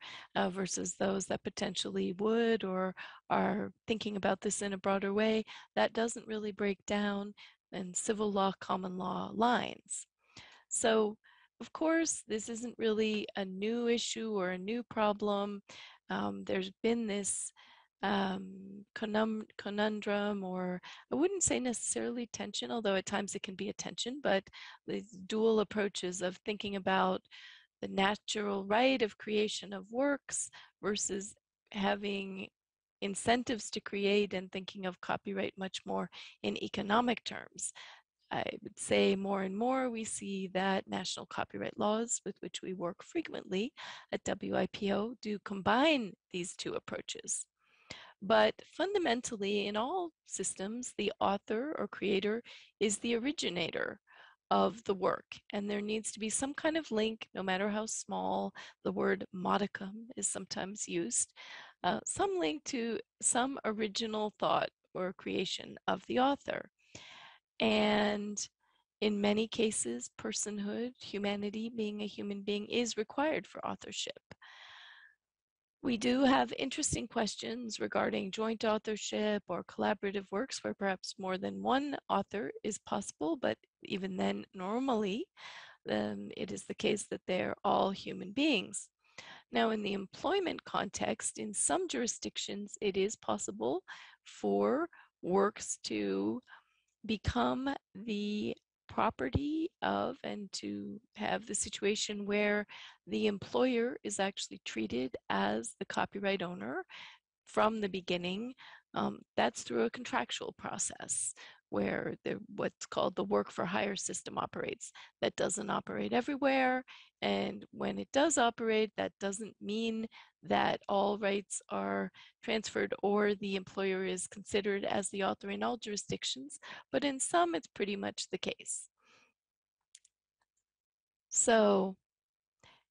Speaker 4: versus those that potentially would or are thinking about this in a broader way. That doesn't really break down in civil law, common law lines. So, of course, this isn't really a new issue or a new problem. There's been this conundrum, or I wouldn't say necessarily tension, although at times it can be a tension, but these dual approaches of thinking about the natural right of creation of works versus having incentives to create and thinking of copyright much more in economic terms. I would say more and more we see that national copyright laws, with which we work frequently at WIPO, do combine these two approaches. But fundamentally, in all systems, the author or creator is the originator of the work, and there needs to be some kind of link, no matter how small. The word modicum is sometimes used, some link to some original thought or creation of the author. And in many cases, personhood, humanity, being a human being, is required for authorship. We do have interesting questions regarding joint authorship or collaborative works where perhaps more than one author is possible, but even then, normally, it is the case that they're all human beings. Now, in the employment context, in some jurisdictions, it is possible for works to become the property of and to have the situation where the employer is actually treated as the copyright owner from the beginning. That's through a contractual process where what's called the work for hire system operates. That doesn't operate everywhere. And when it does operate, that doesn't mean that all rights are transferred or the employer is considered as the author in all jurisdictions, but in some it's pretty much the case. So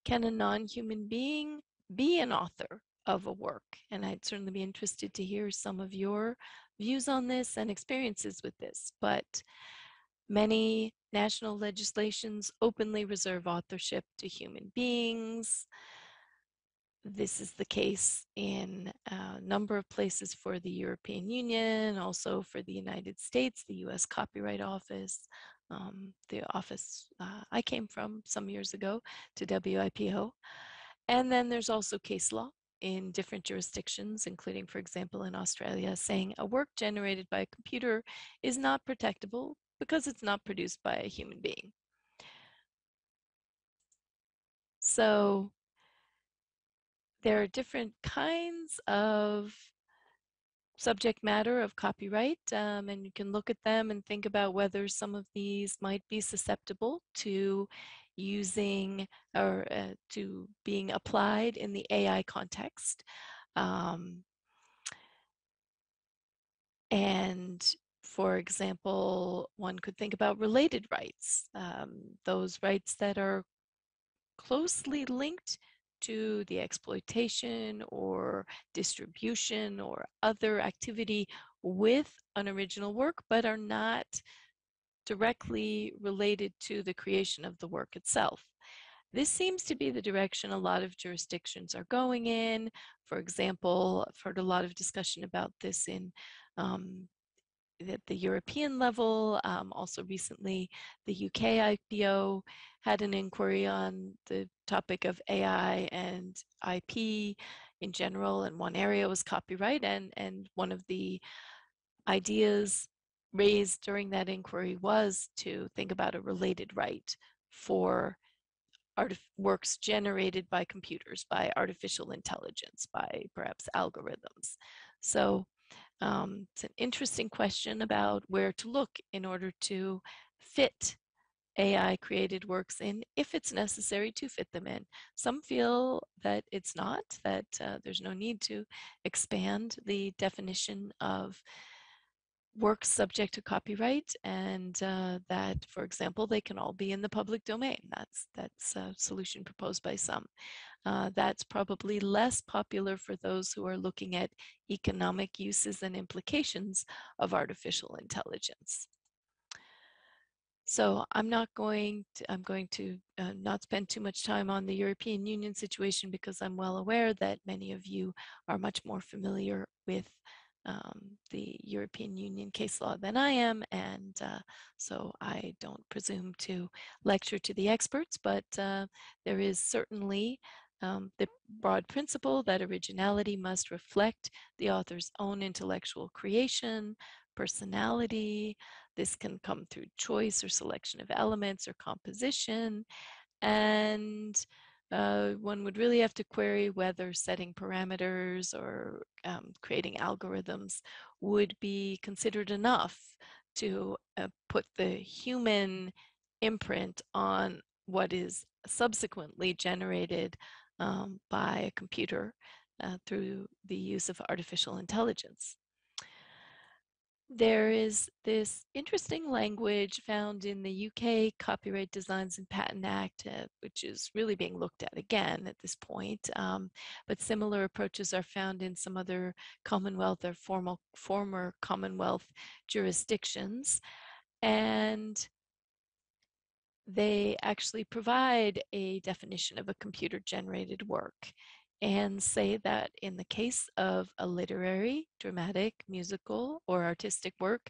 Speaker 4: can a non-human being be an author of a work? And I'd certainly be interested to hear some of your views on this and experiences with this. But many national legislations openly reserve authorship to human beings. This is the case in a number of places for the European Union, also for the United States, the US Copyright Office, the office I came from some years ago to WIPO. And then there's also case law in different jurisdictions, including, for example, in Australia, saying a work generated by a computer is not protectable because it's not produced by a human being. So there are different kinds of subject matter of copyright, and you can look at them and think about whether some of these might be susceptible to using or to being applied in the AI context. And for example, one could think about related rights, those rights that are closely linked to the exploitation or distribution or other activity with an original work, but are not directly related to the creation of the work itself. This seems to be the direction a lot of jurisdictions are going in. For example, I've heard a lot of discussion about this in at the European level. Also recently, the UK IPO had an inquiry on the topic of AI and IP in general, and one area was copyright, and one of the ideas raised during that inquiry was to think about a related right for works generated by computers, by artificial intelligence, by perhaps algorithms. So it's an interesting question about where to look in order to fit AI created works in, if it's necessary to fit them in. Some feel that it's not, that there's no need to expand the definition of works subject to copyright, and that, for example, they can all be in the public domain. That's a solution proposed by some. That's probably less popular for those who are looking at economic uses and implications of artificial intelligence. So I'm going to not spend too much time on the European Union situation because I'm well aware that many of you are much more familiar with the European Union case law than I am, and so I don't presume to lecture to the experts, but there is certainly the broad principle that originality must reflect the author's own intellectual creation, personality. This can come through choice or selection of elements or composition, and one would really have to query whether setting parameters or creating algorithms would be considered enough to put the human imprint on what is subsequently generated by a computer through the use of artificial intelligence. There is this interesting language found in the UK Copyright Designs and Patent Act, which is really being looked at again at this point. But similar approaches are found in some other Commonwealth or former Commonwealth jurisdictions. And they actually provide a definition of a computer-generated work. and say that in the case of a literary, dramatic, musical, or artistic work,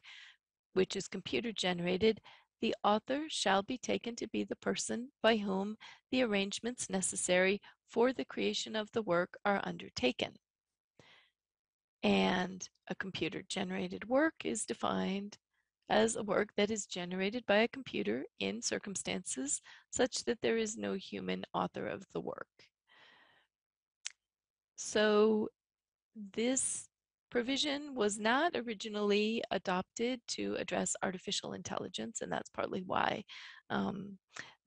Speaker 4: which is computer generated, the author shall be taken to be the person by whom the arrangements necessary for the creation of the work are undertaken. And a computer generated work is defined as a work that is generated by a computer in circumstances such that there is no human author of the work. So this provision was not originally adopted to address artificial intelligence, and that's partly why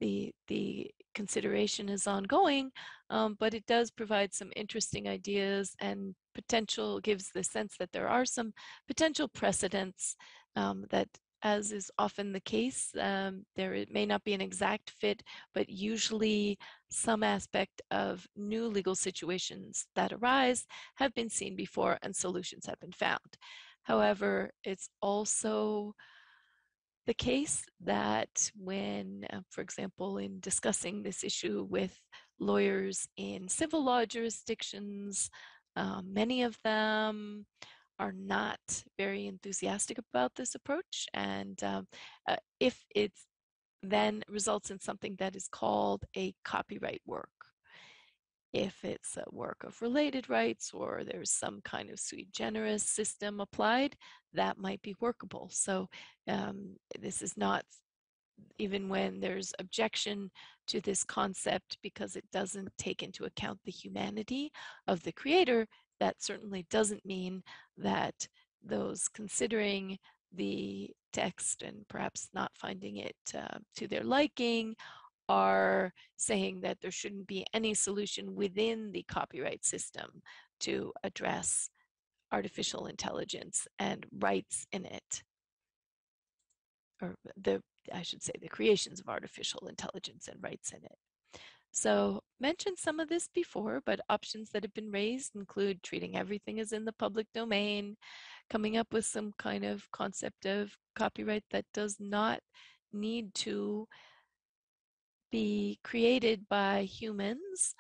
Speaker 4: the consideration is ongoing, but it does provide some interesting ideas and gives the sense that there are some potential precedents that, as is often the case, there may not be an exact fit, but usually some aspect of new legal situations that arise have been seen before and solutions have been found. However, it's also the case that when, for example, in discussing this issue with lawyers in civil law jurisdictions, many of them are not very enthusiastic about this approach. And if it then results in something that is called a copyright work, if it's a work of related rights or there's some kind of sui generis system applied, that might be workable. So this is not, even when there's objection to this concept because it doesn't take into account the humanity of the creator, that certainly doesn't mean that those considering the text and perhaps not finding it to their liking are saying that there shouldn't be any solution within the copyright system to address artificial intelligence and rights in it, or I should say the creations of artificial intelligence and rights in it. So mentioned some of this before, but options that have been raised include treating everything as in the public domain, coming up with some kind of concept of copyright that does not need to be created by humans.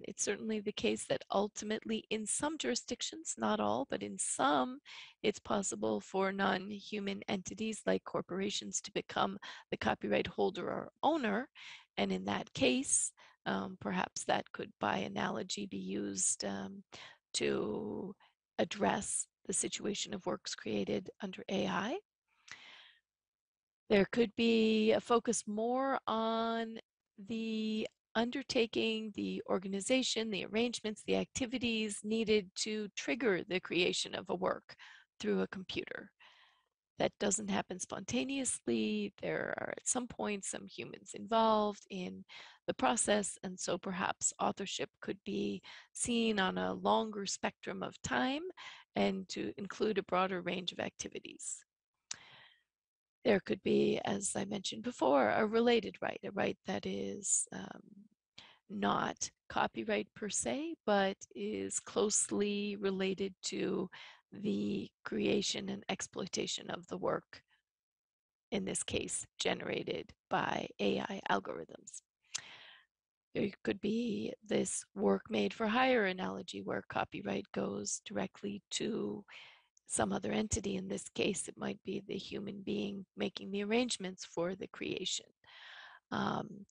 Speaker 4: It's certainly the case that ultimately in some jurisdictions, not all, but in some, it's possible for non-human entities like corporations to become the copyright holder or owner. And in that case, perhaps that could by analogy be used to address the situation of works created under AI. There could be a focus more on the undertaking, the organization, the arrangements, the activities needed to trigger the creation of a work through a computer. That doesn't happen spontaneously. There are at some point some humans involved in the process, and so perhaps authorship could be seen on a longer spectrum of time and to include a broader range of activities. There could be, as I mentioned before, a related right, a right that is not copyright per se, but is closely related to the creation and exploitation of the work, in this case, generated by AI algorithms. There could be this work made for hire analogy where copyright goes directly to some other entity. In this case, it might be the human being making the arrangements for the creation.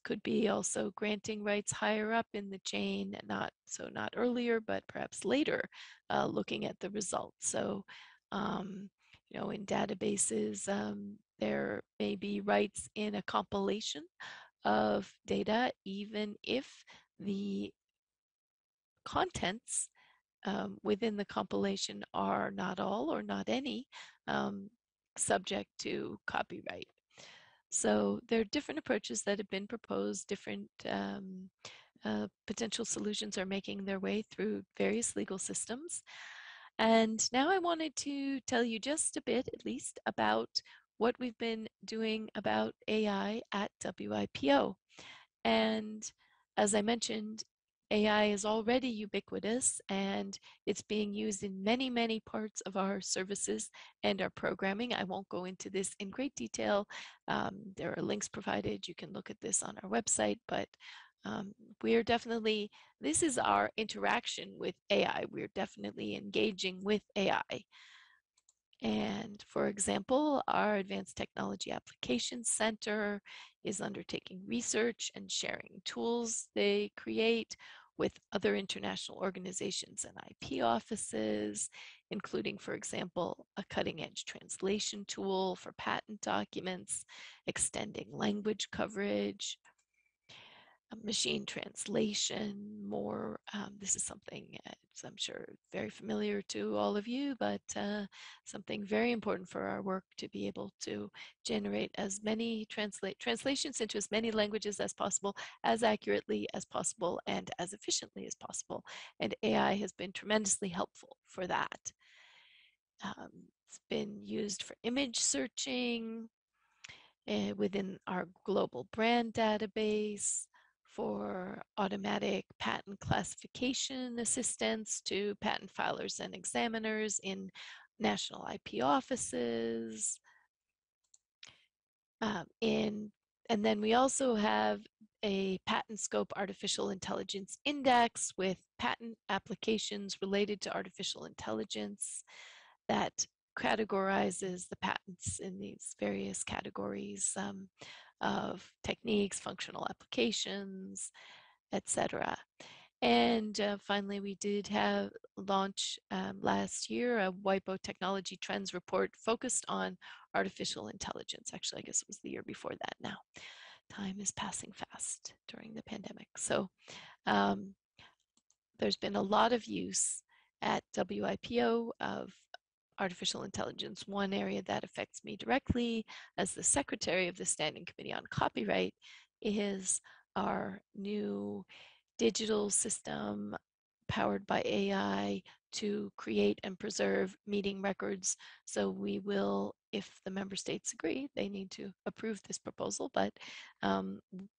Speaker 4: Could be also granting rights higher up in the chain, not earlier, but perhaps later, looking at the results. So, you know, in databases, there may be rights in a compilation of data, even if the contents within the compilation are not all or not any subject to copyright. So there are different approaches that have been proposed, different potential solutions are making their way through various legal systems. And now I wanted to tell you just a bit, at least, about what we've been doing about AI at WIPO. And as I mentioned, AI is already ubiquitous and it's being used in many, many parts of our services and our programming. I won't go into this in great detail. There are links provided. You can look at this on our website, but we're definitely, this is our interaction with AI. We're definitely engaging with AI. And for example, our Advanced Technology Applications Center is undertaking research and sharing tools they create with other international organizations and IP offices, including, for example, a cutting-edge translation tool for patent documents, extending language coverage, machine translation, more. This is something I'm sure very familiar to all of you, but something very important for our work to be able to generate as many translations into as many languages as possible, as accurately as possible, and as efficiently as possible. And AI has been tremendously helpful for that. It's been used for image searching within our global brand database, for automatic patent classification assistance to patent filers and examiners in national IP offices. And then we also have a patent scope artificial intelligence index with patent applications related to artificial intelligence that categorizes the patents in these various categories of techniques, functional applications, etc. And finally, we did have launch last year a WIPO technology trends report focused on artificial intelligence. Actually, I guess it was the year before that now. Time is passing fast during the pandemic. So there's been a lot of use at WIPO of artificial intelligence. One area that affects me directly as the secretary of the Standing Committee on Copyright is our new digital system powered by AI to create and preserve meeting records. So we will, if the member states agree, they need to approve this proposal, but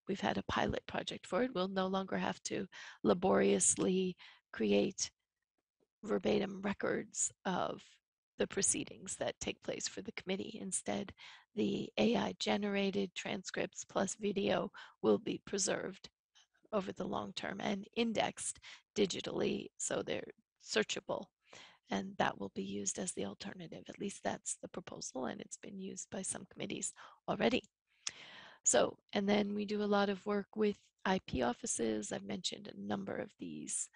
Speaker 4: we've had a pilot project for it. We'll no longer have to laboriously create verbatim records of the proceedings that take place for the committee. Instead, the AI generated transcripts plus video will be preserved over the long term and indexed digitally so they're searchable, and that will be used as the alternative. At least that's the proposal, and it's been used by some committees already. So, and then we do a lot of work with IP offices. I've mentioned a number of these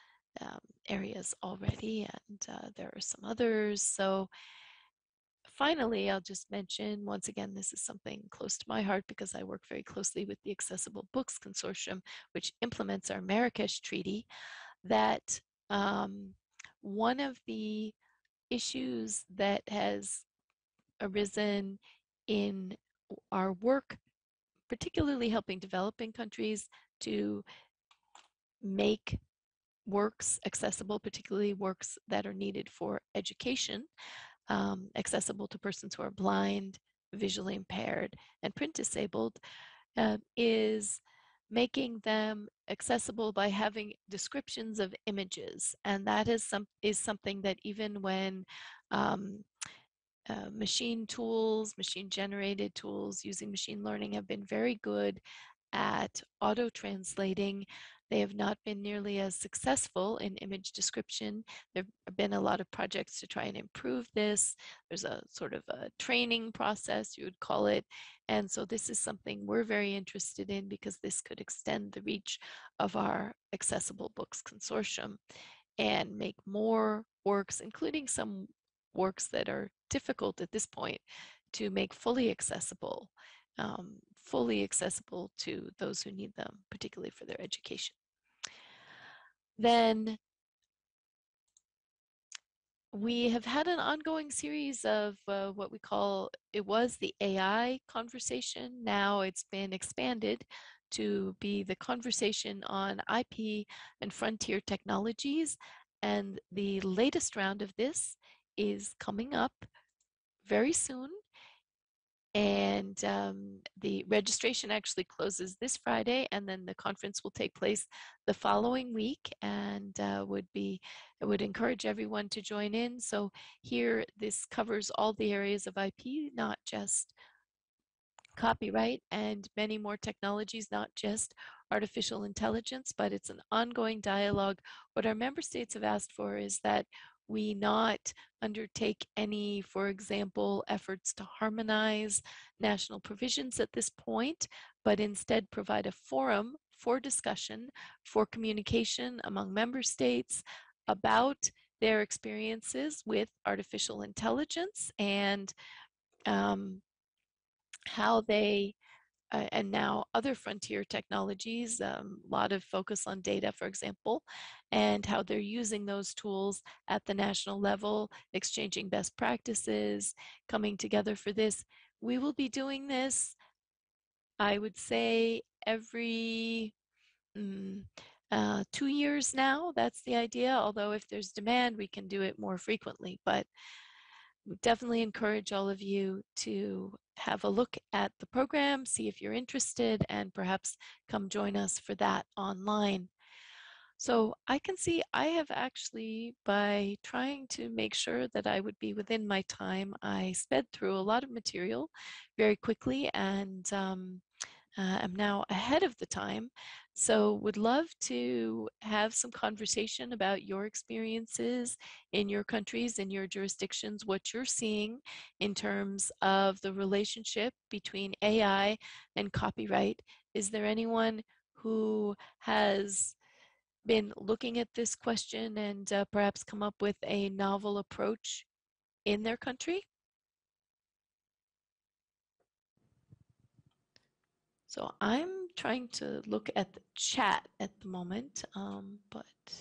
Speaker 4: areas already, and there are some others. So finally, I'll just mention, once again, this is something close to my heart because I work very closely with the Accessible Books Consortium, which implements our Marrakesh Treaty, that one of the issues that has arisen in our work, particularly helping developing countries to make works accessible, particularly works that are needed for education, accessible to persons who are blind, visually impaired, and print disabled, is making them accessible by having descriptions of images. And that is something that even when machine tools, machine-generated tools using machine learning have been very good at auto-translating, they have not been nearly as successful in image description. There have been a lot of projects to try and improve this. There's a sort of a training process, you would call it. And so this is something we're very interested in because this could extend the reach of our Accessible Books Consortium and make more works, including some works that are difficult at this point, to make fully accessible to those who need them, particularly for their education. Then we have had an ongoing series of what we call, it was the AI conversation. Now it's been expanded to be the conversation on IP and frontier technologies. And the latest round of this is coming up very soon. And the registration actually closes this Friday, and then the conference will take place the following week, and I would encourage everyone to join in. So here, this covers all the areas of IP, not just copyright, and many more technologies, not just artificial intelligence, but it's an ongoing dialogue. What our member states have asked for is that we not undertake any, for example, efforts to harmonize national provisions at this point, but instead provide a forum for discussion, for communication among member states about their experiences with artificial intelligence and how they and now other frontier technologies, a lot of focus on data, for example, and how they're using those tools at the national level, exchanging best practices, coming together for this. We will be doing this, I would say, every 2 years now. That's the idea, although if there's demand, we can do it more frequently. But we definitely encourage all of you to have a look at the program, see if you're interested, and perhaps come join us for that online. So I can see I have actually, by trying to make sure that I would be within my time, I sped through a lot of material very quickly and I'm now ahead of the time. So would love to have some conversation about your experiences in your countries, in your jurisdictions, what you're seeing in terms of the relationship between AI and copyright. Is there anyone who has been looking at this question and perhaps come up with a novel approach in their country? So I'm trying to look at the chat at the moment, but I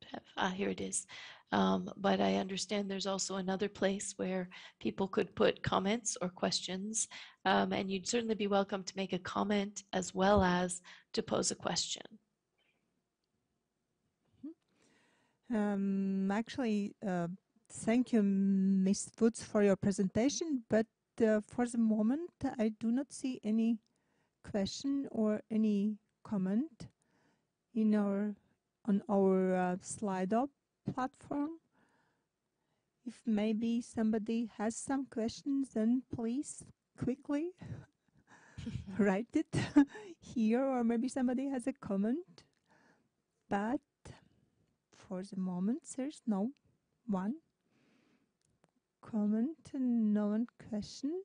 Speaker 4: don't have, here it is. But I understand there's also another place where people could put comments or questions, and you'd certainly be welcome to make a comment as well as to pose a question.
Speaker 1: Actually, thank you, Ms. Woods, for your presentation, but for the moment, I do not see any question or any comment in on our Slido platform. If maybe somebody has some questions, then please quickly write it here, or maybe somebody has a comment. But for the moment, there's no one comment and no one question.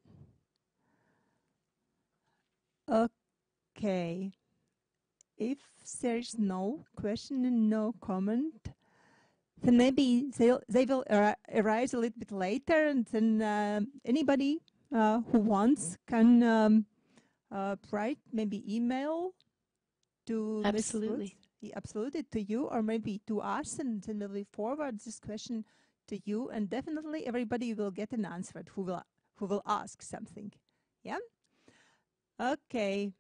Speaker 1: Okay. If there's no question and no comment, then maybe they will arise a little bit later, and then anybody who wants can write, maybe email to
Speaker 4: Absolutely.
Speaker 1: Ms. Absolutely, to you, or maybe to us, and then we will forward this question to you, and definitely everybody will get an answer who will ask something. Yeah. Okay.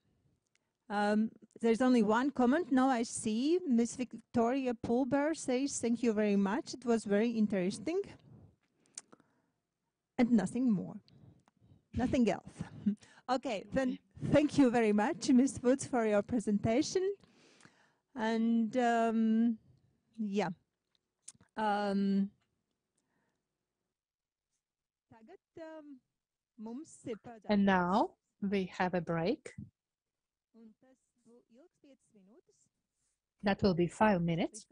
Speaker 1: There's only one comment now I see. Miss Victoria Pulber says, thank you very much. It was very interesting. And nothing more. Nothing else. Okay, then thank you very much, Ms. Woods, for your presentation. And yeah.
Speaker 5: And now we have a break. That will be 5 minutes.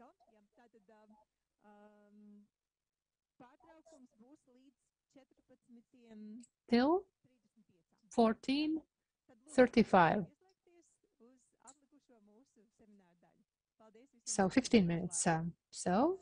Speaker 5: Till 14:35. So 15 minutes. So